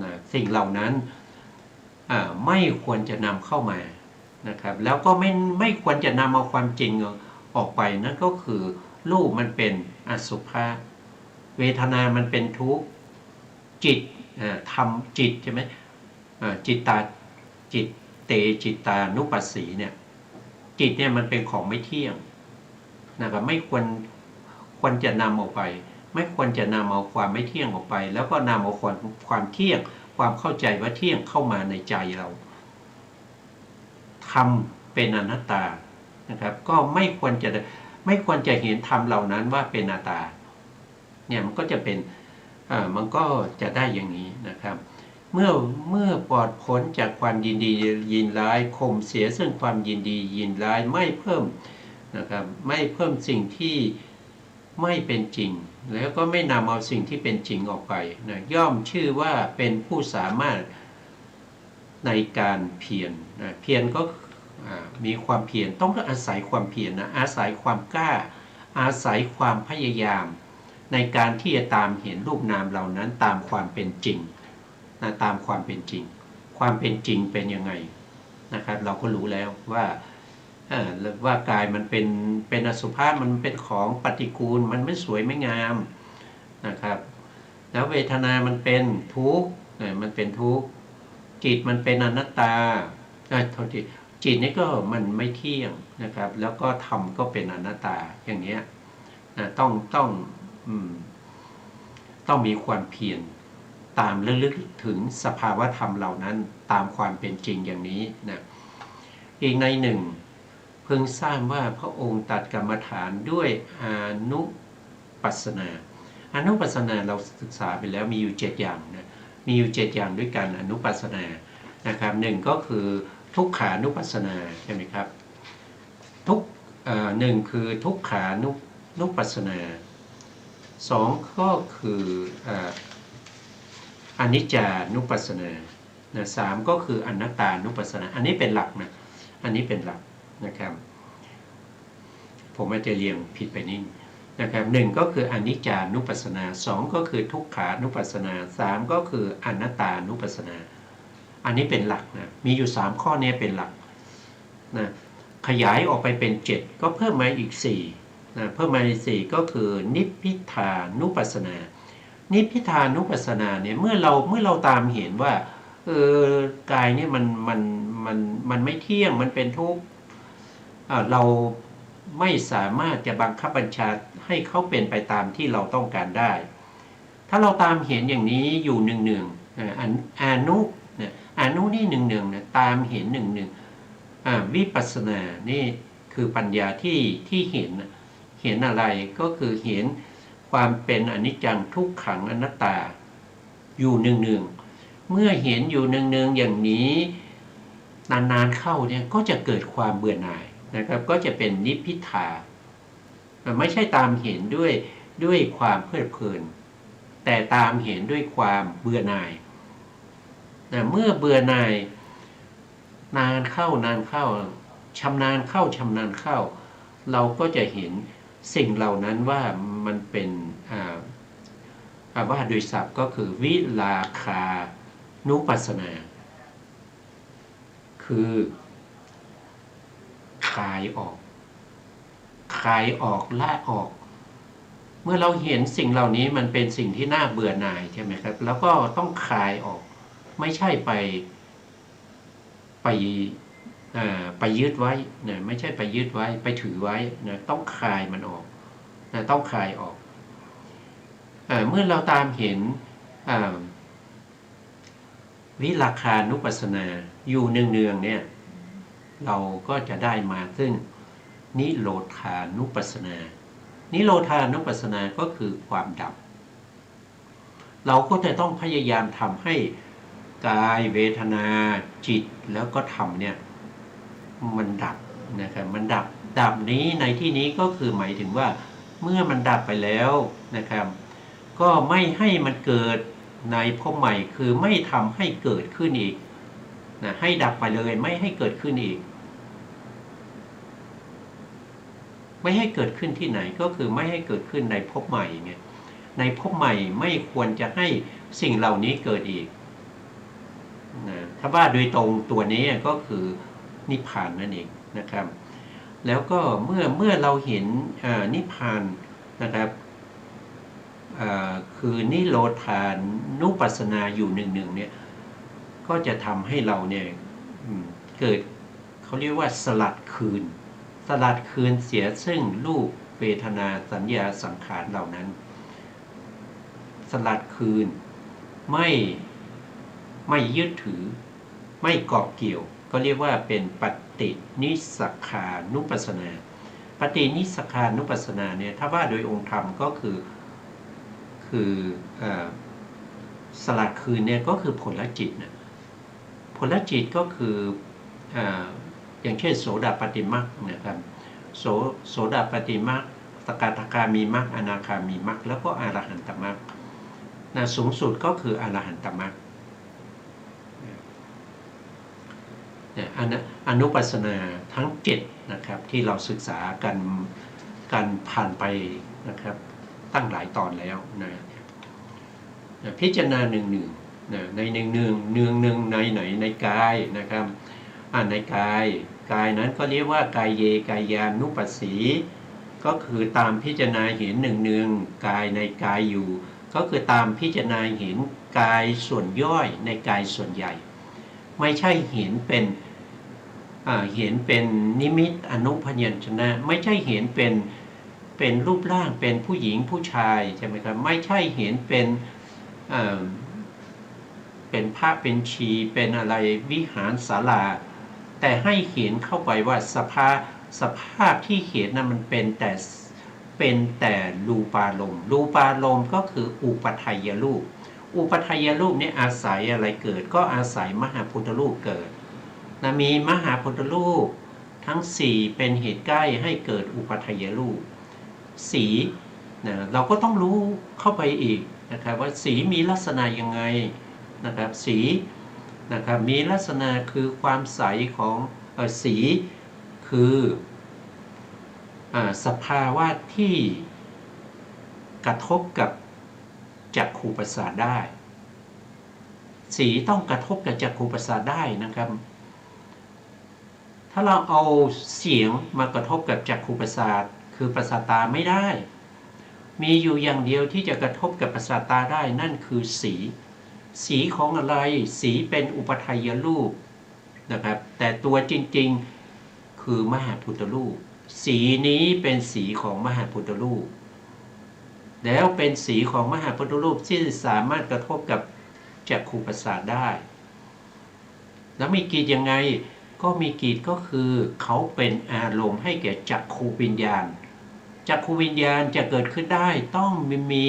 นะสิ่งเหล่านั้นไม่ควรจะนำเข้ามานะครับแล้วก็ไม่ควรจะนำเอาความจริงออกไปนั่นก็คือรูปมันเป็นอสุภะเวทนามันเป็นทุกข์จิตทำจิตใช่ไหมจิตเตจิตานุปัสสีเนี่ยจิตเนี่ยมันเป็นของไม่เที่ยงนะครับไม่ควรจะนำออกไปไม่ควรจะนำเอาความไม่เที่ยงออกไปแล้วก็นำเอาความเที่ยงความเข้าใจว่าเที่ยงเข้ามาในใจเราธรรมเป็นอนัตตานะครับก็ไม่ควรจะเห็นธรรมเหล่านั้นว่าเป็นอนัตตาเนี่ยมันก็จะเป็นมันก็จะได้อย่างนี้นะครับเมื่อปลอดพ้นจากความยินดียินร้ายข่มเสียซึ่งความยินดียินร้ายไม่เพิ่มนะครับไม่เพิ่มสิ่งที่ไม่เป็นจริงแล้วก็ไม่นำเอาสิ่งที่เป็นจริงออกไปนะย่อมชื่อว่าเป็นผู้สามารถในการเพียรนะเพียรก็มีความเพียรต้องอาศัยความเพียรนะอาศัยความกล้าอาศัยความพยายามในการที่จะตามเห็นรูปนามเหล่านั้นตามความเป็นจริงนะตามความเป็นจริงความเป็นจริงเป็นยังไงนะครับเราก็รู้แล้วว่ากายมันเป็นอสุภะมันเป็นของปฏิกูลมันไม่สวยไม่งามนะครับแล้วเวทนามันเป็นทุกข์มันเป็นทุกข์จิตมันเป็นอนัตตาโทษทีจิตนี่ก็มันไม่เที่ยงนะครับแล้วก็ธรรมก็เป็นอนัตตาอย่างเนี้ยต้องมีความเพียรตามระลึกถึงสภาวะธรรมเหล่านั้นตามความเป็นจริงอย่างนี้นะอีกในหนึ่งเพิ่งทราบว่าพระองค์ตัดกรรมฐานด้วยอนุปัสสนาเราศึกษาไปแล้วมีอยู่7อย่างนะมีอยู่7อย่างด้วยกันอนุปัสสนานะครับหนึ่งก็คือทุกขานุปัสสนาใช่ไหมครับหนึ่งคือทุกขานุปัสสนาสองก็คืออนิจจานุปัสสนาสามก็คืออนัตตานุปัสสนาอันนี้เป็นหลักนะอันนี้เป็นหลักนะครับผมอาจจะเรียงผิดไปนิดนะครับหนึ่งก็คืออนิจจานุปัสสนาสองก็คือทุกขานุปัสสนาสามก็คืออนัตตานุปัสสนาอันนี้เป็นหลักนะมีอยู่3ข้อนี้เป็นหลักนะขยายออกไปเป็น7ก็เพิ่มมาอีก4นะเพิ่มมาอีก4ก็คือนิพพิทานุปัสสนานิพพิทานุปัสสนาเนี่ยเมื่อเราตามเห็นว่ากายเนี่ยมันไม่เที่ยงมันเป็นทุกข์เราไม่สามารถจะบังคับบัญชาให้เขาเป็นไปตามที่เราต้องการได้ถ้าเราตามเห็นอย่างนี้อยู่เนืองๆอ อนุนี่หนึ่งนะตามเห็นหนึ่งวิปัสสนานี่คือปัญญาที่เห็นอะไรก็คือเห็นความเป็นอนิจจังทุกขังอนัตตาอยู่หนึ่งเมื่อเห็นอยู่หนึ่งอย่างนี้นานๆเข้าเนี่ยก็จะเกิดความเบื่อหน่ายนะครับก็จะเป็นนิพพิทาไม่ใช่ตามเห็นด้วยความเพลิดเพลินแต่ตามเห็นด้วยความเบื่อหน่ายเมื่อเบื่อหน่ายนานเข้าชำนาญเข้าเราก็จะเห็นสิ่งเหล่านั้นว่ามันเป็นว่าโดยศัพท์ก็คือวิราคานุปัสสนาคือคลายออกละออกเมื่อเราเห็นสิ่งเหล่านี้มันเป็นสิ่งที่น่าเบื่อหน่ายใช่ไหมครับแล้วก็ต้องคลายออกไม่ใช่ไปยึดไว้นะไม่ใช่ไปยึดไว้ไปถือไว้นะต้องคลายมันออกนะต้องคลายออกเมื่อเราตามเห็นวิราคานุปัสสนาอยู่เนืองๆเนี่ยเราก็จะได้มาซึ่งนิโรธานุปัสสนานิโรธานุปัสสนาก็คือความดับเราก็จะต้องพยายามทำให้กายเวทนาจิตแล้วก็ธรรมเนี่ยมันดับนะครับมันดับนี้ในที่นี้ก็คือหมายถึงว่าเมื่อมันดับไปแล้วนะครับก็ไม่ให้มันเกิดในภพใหม่คือไม่ทำให้เกิดขึ้นอีกนะให้ดับไปเลยไม่ให้เกิดขึ้นอีกไม่ให้เกิดขึ้นที่ไหนก็คือไม่ให้เกิดขึ้นในภพใหม่ไงในภพใหม่ไม่ควรจะให้สิ่งเหล่านี้เกิดอีกนะถ้าว่าโดยตรงตัวนี้ก็คือนิพพานนั่นเองนะครับแล้วก็เมื่อเราเห็นนิพพานนะครับคือนิโรธานุปัสสนาอยู่หนึ่งเนี่ยก็จะทำให้เราเนี่ยเกิดเขาเรียกว่าสลัดคืนเสียซึ่งรูปเวทนาสัญญาสังขารเหล่านั้นสลัดคืนไม่ยึดถือไม่เกาะเกี่ยวก็เรียกว่าเป็นปฏินิสสขานุปัสสนาปฏินิสสขานุปัสสนาเนี่ยถ้าว่าโดยองค์ธรรมก็คือสลัดคืนเนี่ยก็คือผลจิตนะผลจิตก็คืออย่างเช่นโสดาปัตติมรรคนะครับโสดาปัตติมรรคสกทาคามีมรรคอนาคามีมรรคแล้วก็อรหันตมรรคนะสูงสุดก็คืออรหันตมรรคอนุปัสสนาทั้ง7นะครับที่เราศึกษากันผ่านไปนะครับตั้งหลายตอนแล้วนะพิจารณาหนึ่งในหนึ่งในไหนในกายนะครับในกายนั้นก็เรียกว่ากายเยกายานุปัสสีก็คือตามพิจารณาเห็นหนึ่งกายในกายอยู่ก็คือตามพิจารณาเห็นกายส่วนย่อยในกายส่วนใหญ่ไม่ใช่เห็นเป็นนิมิตอนุพยัญชนะไม่ใช่เห็นเป็นรูปร่างเป็นผู้หญิงผู้ชายใช่ไหมครับไม่ใช่เห็นเป็นพระเป็นชีเป็นอะไรวิหารศาลาแต่ให้เห็นเข้าไปว่าสภาพที่เห็นนั้นมันเป็นแต่รูปารมณ์ก็คืออุปทัยรูปเนี่ยอาศัยอะไรเกิดก็อาศัยมหาพุทธรูปเกิดนะมีมหาพุทธรูปทั้ง4เป็นเหตุใกล้ให้เกิดอุปทัยรูปสีนะเราก็ต้องรู้เข้าไปอีกนะครับว่าสีมีลักษณะยังไงนะครับสีนะครับมีลักษณะคือความใสของสีคือสภาวะที่กระทบกับจักขุประสาทได้สีต้องกระทบกับจักขุประสาทได้นะครับถ้าเราเอาเสียงมากระทบกับจักขุประสาทคือประสาทตาไม่ได้มีอยู่อย่างเดียวที่จะกระทบกับประสาทตาได้นั่นคือสีของอะไรสีเป็นอุปทัยรูปนะครับแต่ตัวจริงๆคือมหาพุทธรูปสีนี้เป็นสีของมหาพุทธรูปแล้วเป็นสีของมหาพุทธรูปที่สามารถกระทบกับจักขุประสาทได้ แล้วมีกิจยังไงก็มีกิจก็คือเขาเป็นอารมณ์ให้แก่จักขูวิญญาณจักขูวิญญาณจะเกิดขึ้นได้ต้องมี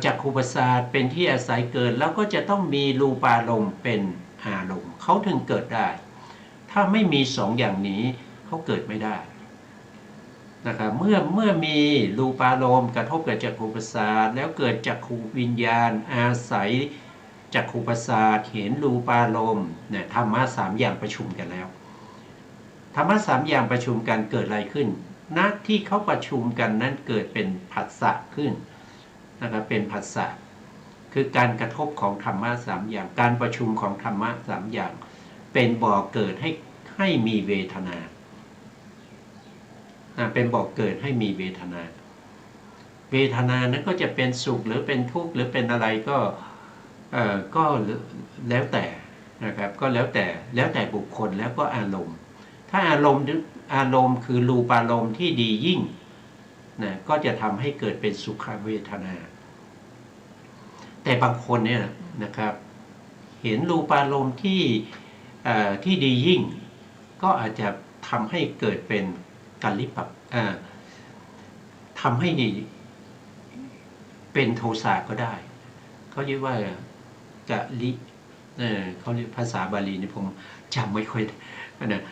จักขูประสาทเป็นที่อาศัยเกิดแล้วก็จะต้องมีรูปารมณ์เป็นอารมณ์เขาถึงเกิดได้ถ้าไม่มีสองอย่างนี้เขาเกิดไม่ได้นะครับเมื่อมีรูปารมณ์กระทบกับจักขูประสาทแล้วเกิดจักขูวิญญาณอาศัยจักขูประสาทเห็นรูปารมณ์เนี่ยธรรมะสามอย่างประชุมกันแล้วธรรมะสามอย่างประชุมกันเกิดอะไรขึ้นณที่เขาประชุมกันนั้นเกิดเป็นผัสสะขึ้นนะครับเป็นผัสสะคือการกระทบของธรรมะสามอย่างการประชุมของธรรมะสามอย่างเป็นบ่อเกิดให้มีเวทนาเป็นบ่อเกิดให้มีเวทนาเวทนานั้นก็จะเป็นสุขหรือเป็นทุกข์หรือเป็นอะไรก็แล้วแต่นะครับก็แล้วแต่บุคคลแล้วก็อารมณ์ถ้าอารมณ์คือรูปารมณ์ที่ดียิ่งนะก็จะทำให้เกิดเป็นสุขเวทนาแต่บางคนเนี่ยนะครับเห็นรูปารมณ์ที่ดียิ่งก็อาจจะทำให้เกิดเป็นกัลลิปะทำให้เป็นโทสะก็ได้เขาเรียกว่ากะลิเขาเรียกภาษาบาลีนี่ผมจำไม่ค่อยนะ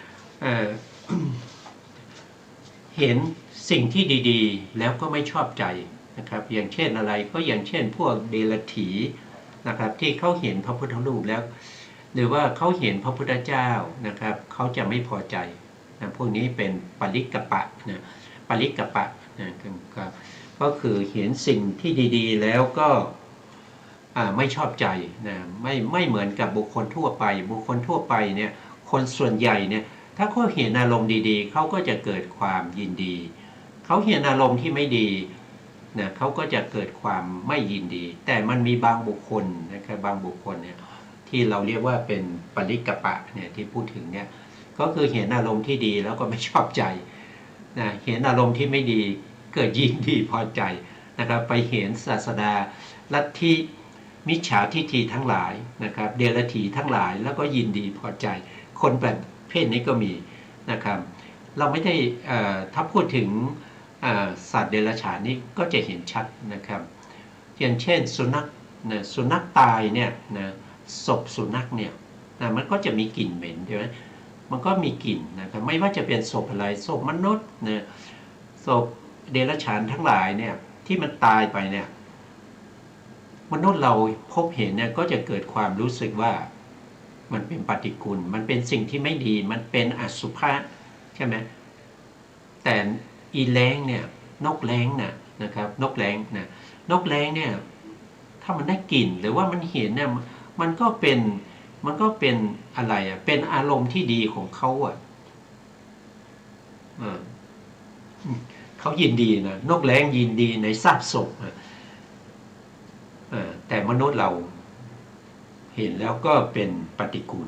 เห็นสิ่งที่ดีๆแล้วก็ไม่ชอบใจนะครับอย่างเช่นอะไรก็อย่างเช่นพวกเดรัจฉีนะครับที่เขาเห็นพระพุทธรูปแล้วหรือว่าเขาเห็นพระพุทธเจ้านะครับเขาจะไม่พอใจนะพวกนี้เป็นปริกปะนะปริกปะนะก็คือเห็นสิ่งที่ดีๆแล้วก็ไม่ชอบใจนะไม่เหมือนกับบุคคลทั่วไปบุคคลทั่วไปเนี่ยคนส่วนใหญ่เนี่ยถ้าเขาเห็นอารมณ์ดีๆเขาก็จะเกิดความยินดีเขาเห็นอารมณ์ที่ไม่ดีนะเขาก็จะเกิดความไม่ยินดีแต่มันมีบางบุคคลนะครับบางบุคคลเนี่ยที่เราเรียกว่าเป็นปริกปะเนี่ยที่พูดถึงเนี่ยก็คือเห็นอารมณ์ที่ดีแล้วก็ไม่ชอบใจนะเห็นอารมณ์ที่ไม่ดีเกิดยินดีพอใจนะครับไปเห็นศาสดาลัทธิมิจฉาทิฏฐิทั้งหลายนะครับเดรัจฉีทั้งหลายแล้วก็ยินดีพอใจคนแบบเพศนี้ก็มีนะครับเราไม่ได้ถ้าพูดถึงสัตว์เดรัจฉานนี่ก็จะเห็นชัดนะครับอย่างเช่นสุนัขตายเนี่ยนะศพสุนัขเนี่ยนะมันก็จะมีกลิ่นเหม็นใช่ไหมมันก็มีกลิ่นนะครับไม่ว่าจะเป็นศพอะไรศพมนุษย์นะศพเดรัจฉานทั้งหลายเนี่ยที่มันตายไปเนี่ยมนุษย์เราพบเห็นเนี่ยก็จะเกิดความรู้สึกว่ามันเป็นปฏิกูลมันเป็นสิ่งที่ไม่ดีมันเป็นอสุภะใช่ไหมแต่อีแรงเนี่ยนกแร้งนะครับนกแร้งเนี่ยถ้ามันได้กลิ่นหรือว่ามันเห็นเนี่ยมันก็เป็นอะไรอ่ะเป็นอารมณ์ที่ดีของเขาอ่ะเขายินดีนะนกแร้งยินดีในซากศพแต่มนุษย์เราเห็นแล้วก็เป็นปฏิกูล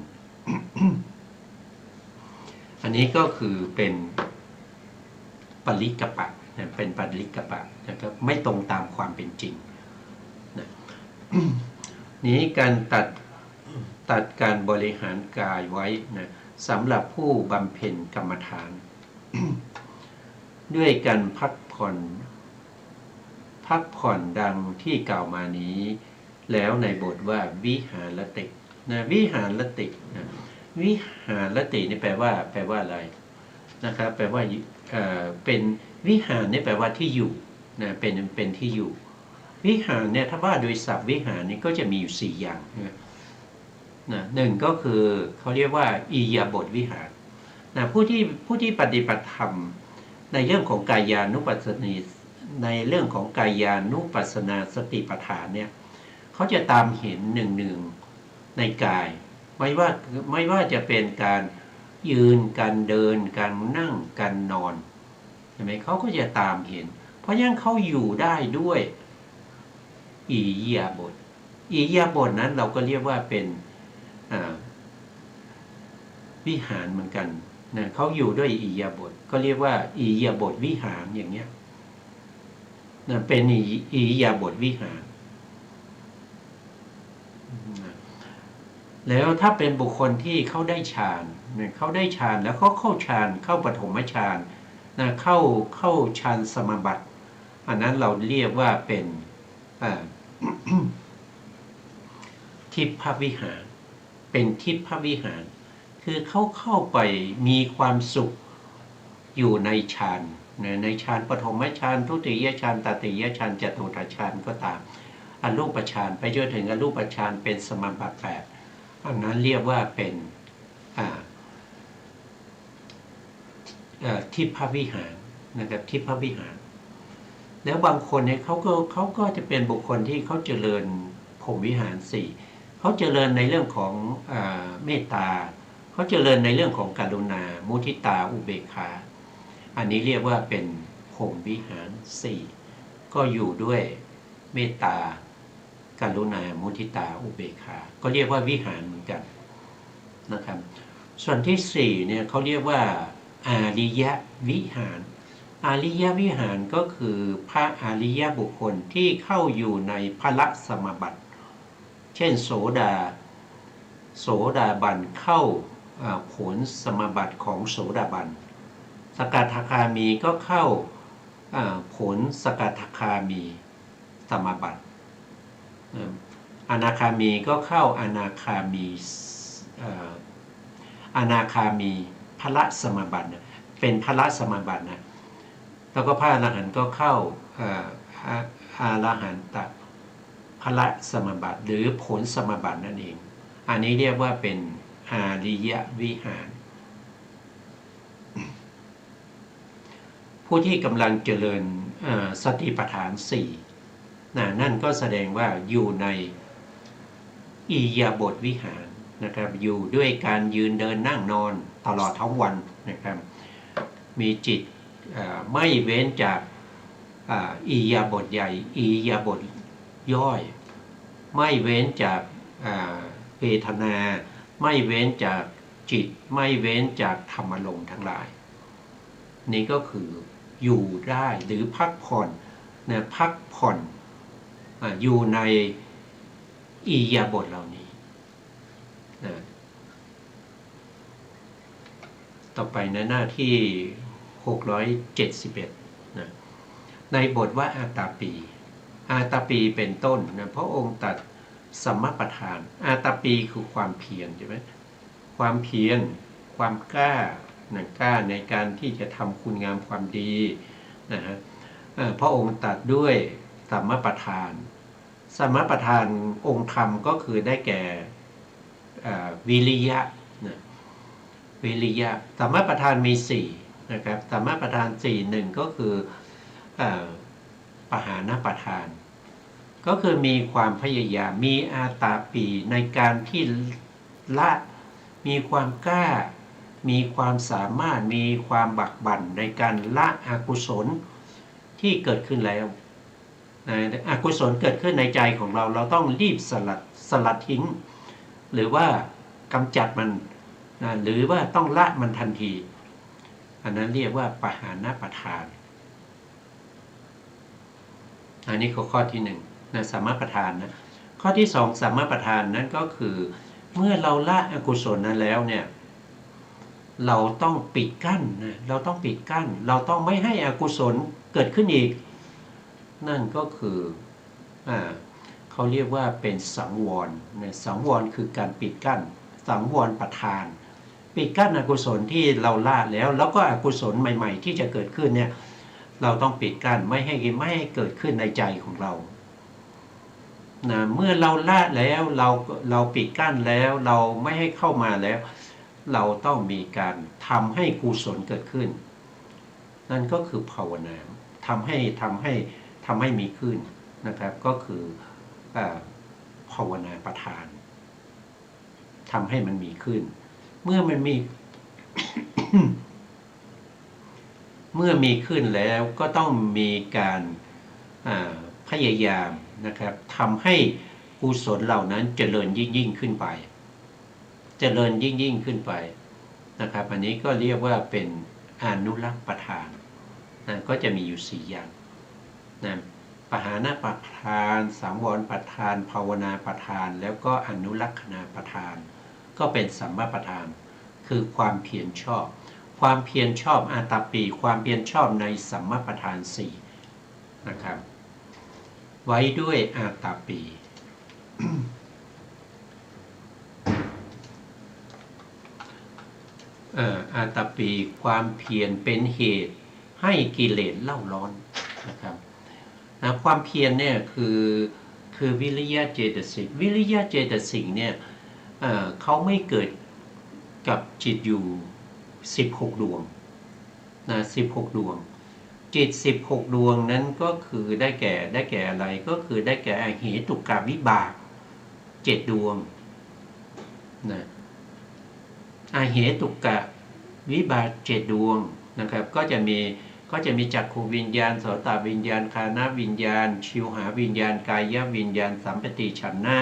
อันนี้ก็คือเป็นปริกปะนะเป็นปริกปะนะครับไม่ตรงตามความเป็นจริงนะ นี้การตัดการบริหารกายไว้นะสำหรับผู้บำเพ็ญกรรมฐาน ด้วยการพักผ่อนดังที่กล่าวมานี้แล้วในบทว่าวิหารตินะวิหารตินะวิหารตินี่แปลว่าอะไรนะครับแปลว่าเป็นวิหารนี่แปลว่าที่อยู่นะเป็นที่อยู่วิหารเนี่ยถ้าว่าโดยศัพท์วิหารนี่ก็จะมีอยู่4อย่างนะหนึ่งก็คือเขาเรียกว่าอิริยาบถวิหารนะผู้ที่ปฏิบัติธรรมในเรื่องของกายานุปัสสนีในเรื่องของกายานุปัสสนาสติปัฏฐานเนี่ยเขาจะตามเห็นหนึ่งในกายไม่ว่าจะเป็นการยืนการเดินการนั่งการนอนใช่ไหมเขาก็จะตามเห็นเพราะยังเขาอยู่ได้ด้วยอิริยาบถนั้นเราก็เรียกว่าเป็นวิหารเหมือนกันนะเขาอยู่ด้วยอิริยาบถก็เรียกว่าอิริยาบถวิหารอย่างเงี้ยนะเป็นอิริยาบถวิหาร แล้วถ้าเป็นบุคคลที่เขาได้ฌานเนี่ยเขาได้ฌานแล้วเขาเข้าฌานเข้าปฐมฌานนะเข้าฌานสมาบัติอันนั้นเราเรียกว่าเป็นทิพวิหารเป็นทิพวิหารคือเขาเข้าไปมีความสุขอยู่ในฌานในฌานปฐมฌานทุติยฌานตติยฌานจตุตฌานก็ตามอรูปฌานไปจนถึงอรูปฌานเป็นสมาบัติ8อันนั้นเรียกว่าเป็นทิพวิหารนะครับทิพวิหารแล้วบางคนเนี่ยเขาก็จะเป็นบุคคลที่เขาเจริญพรหมวิหาร4เขาเจริญในเรื่องของเมตตาเขาเจริญในเรื่องของกรุณามุทิตาอุเบกขาอันนี้เรียกว่าเป็นพรหมวิหาร4ก็อยู่ด้วยเมตตากรุณามุทิตาอุเบกขาก็เรียกว่าวิหารเหมือนกันนะครับส่วนที่4เนี่ยเขาเรียกว่าอาริยวิหารอาริยวิหารก็คือพระอริยบุคคลที่เข้าอยู่ในพระสมาบัติเช่นโสดาบันเข้าผลสมาบัติของโสดาบันสกทาคามีก็เข้าผลสกทาคามีสมาบัติอนาคามีก็เข้าอนาคามีพระสมาบัติเป็นพระสมาบัตินะแล้วก็พระอรหันต์ก็เข้าอรหันตพระสมาบัติหรือผลสมาบัตินั่นเองอันนี้เรียกว่าเป็นอาริยวิหารผู้ที่กำลังเจริญสติปัฏฐาน4นั่นก็แสดงว่าอยู่ในอิริยาบถวิหารนะครับอยู่ด้วยการยืนเดินนั่งนอนตลอดทั้งวันนะครับมีจิตไม่เว้นจากอิริยาบถใหญ่อิริยาบถย่อยไม่เว้นจากเวทนาไม่เว้นจากจิตไม่เว้นจากธรรมารมณ์ทั้งหลายนี่ก็คืออยู่ได้หรือพักผ่อนนะพักผ่อนอยู่ในอิริยาบถเหล่านี้นะต่อไปในหน้าที่671นะในบทว่าอาตาปีเป็นต้นนะพระองค์ตรัสสัมมาประธานอาตาปีคือความเพียรใช่ไหมความเพียรความกล้านะกล้าในการที่จะทำคุณงามความดีนะฮะพระองค์ตรัสด้วยสัมมาประธานสัมมาประธานองค์ธรรมก็คือได้แก่วิริยะนะวิริยะสัมมาประธานมี4นะครับสัมมาประธาน1ก็คือปหานประธานก็คือมีความพยายามมีอาตาปีในการที่ละมีความกล้ามีความสามารถมีความบักบั่นในการละอกุศลที่เกิดขึ้นแล้วอกุศลเกิดขึ้นในใจของเราเราต้องรีบสลัดทิ้งหรือว่ากำจัดมันหรือว่าต้องละมันทันทีอันนั้นเรียกว่าปหานประธานอันนี้ข้อที่1นะสัมมาประธานนะข้อที่2สัมมาประธานนั้นก็คือเมื่อเราละอกุศลนั้นแล้วเนี่ยเราต้องปิดกั้นนะเราต้องปิดกั้นเราต้องไม่ให้อกุศลเกิดขึ้นอีกนั่นก็คือเขาเรียกว่าเป็นสังวรนะสังวรคือการปิดกั้นสังวรประธานปิดกั้นอกุศลที่เราละแล้วก็อกุศลใหม่ๆที่จะเกิดขึ้นเนี่ยเราต้องปิดกั้นไม่ให้เกิดขึ้นในใจของเรานะเมื่อเราละแล้วเราปิดกั้นแล้วเราไม่ให้เข้ามาแล้วเราต้องมีการทำให้กุศลเกิดขึ้นนั่นก็คือภาวนาทำให้มีขึ้นนะครับก็คือภาวนาประธานทำให้มันมีขึ้นเมื่อมันมี เมื่อมีขึ้นแล้วก็ต้องมีการพยายามนะครับทำให้กุศลเหล่านั้นเจริญยิ่งขึ้นไปเจริญยิ่งขึ้นไปนะครับอันนี้ก็เรียกว่าเป็นอนุรักษ์ประธานนะก็จะมีอยู่4อย่างนะปหานประธานสังวรประธานภาวนาประธานแล้วก็อนุรักษณประธาน ก็เป็นสัมมาประธานคือความเพียรชอบ ความเพียรชอบอาตาปีความเพียรชอบในสัมมาประธานสี่นะครับไว้ด้วยอาตาปี อาตาปีความเพียรเป็นเหตุให้กิเลสเล่าร้อนนะครับความเพียรเนี่ยคือวิริยะเจตสิกวิริยะเจตสิกเนี่ยเขาไม่เกิดกับจิตอยู่16ดวงนะ16ดวงจิต16ดวงนั้นก็คือได้แก่อะไรก็คือได้แก่อเหตุกะวิบาก7ดวงนะอเหตุกะวิบาก7ดวงนะครับก็จะมีจักขุวิญญาณโสตวิญญาณคานวิญญาณชิวหาวิญญาณกายวิญญาณสัมปติฉันนะ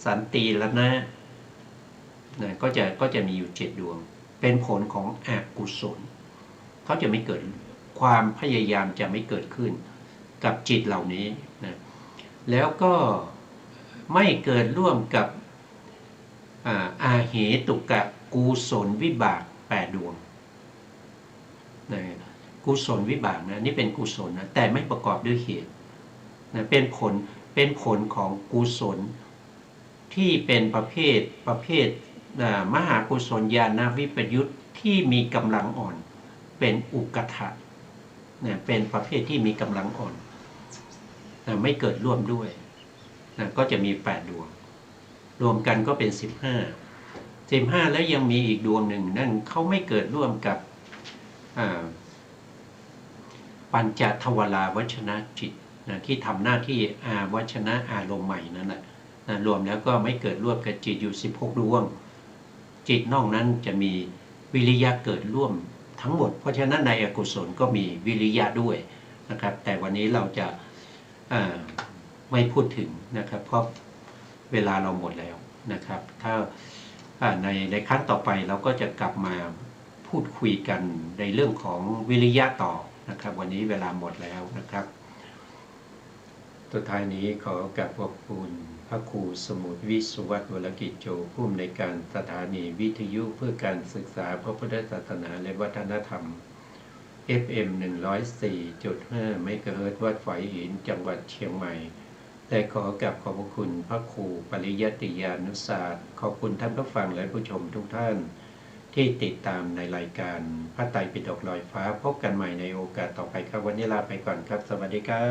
สันติละนะก็จะมีอยู่7ดวงเป็นผลของอกุศลเขาจะไม่เกิดความพยายามจะไม่เกิดขึ้นกับจิตเหล่านี้นะแล้วก็ไม่เกิดร่วมกับอาเหตุกะกุศลวิบาก8ดวงนะกุศลวิบากนะนี่เป็นกุศลนะแต่ไม่ประกอบด้วยเหตุนะเป็นผลของกุศลที่เป็นประเภทมหากุศลญาณวิปยุตที่มีกำลังอ่อนเป็นอุกขะนะเป็นประเภทที่มีกำลังอ่อนนะไม่เกิดร่วมด้วยนะก็จะมี8ดวงรวมกันก็เป็น15แล้วยังมีอีกดวงหนึ่งนั่นเขาไม่เกิดร่วมกับปัญจทวาราวัชนะจิตนะที่ทำหน้าที่วัชนะอารมณ์ใหม่นั่นแหละนะรวมแล้วก็ไม่เกิดร่วมกับจิตอยู่16ดวงจิตนอกนั้นจะมีวิริยะเกิดร่วมทั้งหมดเพราะฉะนั้นในอกุศลก็มีวิริยะด้วยนะครับแต่วันนี้เราจะไม่พูดถึงนะครับเพราะเวลาเราหมดแล้วนะครับถ้าในครั้งต่อไปเราก็จะกลับมาพูดคุยกันในเรื่องของวิริยะต่อนะครับวันนี้เวลาหมดแล้วนะครับสุดท้ายนี้ขอกราบขอบคุณพระครูสมุทรวิสุวัตรวรกิจโจผู้อำนวยการสถานีวิทยุเพื่อการศึกษาพระพุทธศาสนาและวัฒนธรรม FM 104.5 เมกะเฮิรตซ์วัดฝายหินจังหวัดเชียงใหม่และขอกราบขอบคุณพระครูปริยัติยานุศาสตร์ขอบคุณท่านผู้ฟังและผู้ชมทุกท่านที่ติดตามในรายการพระไตรปิฎกลอยฟ้าพบกันใหม่ในโอกาสต่อไปครับวันนี้ลาไปก่อนครับสวัสดีครับ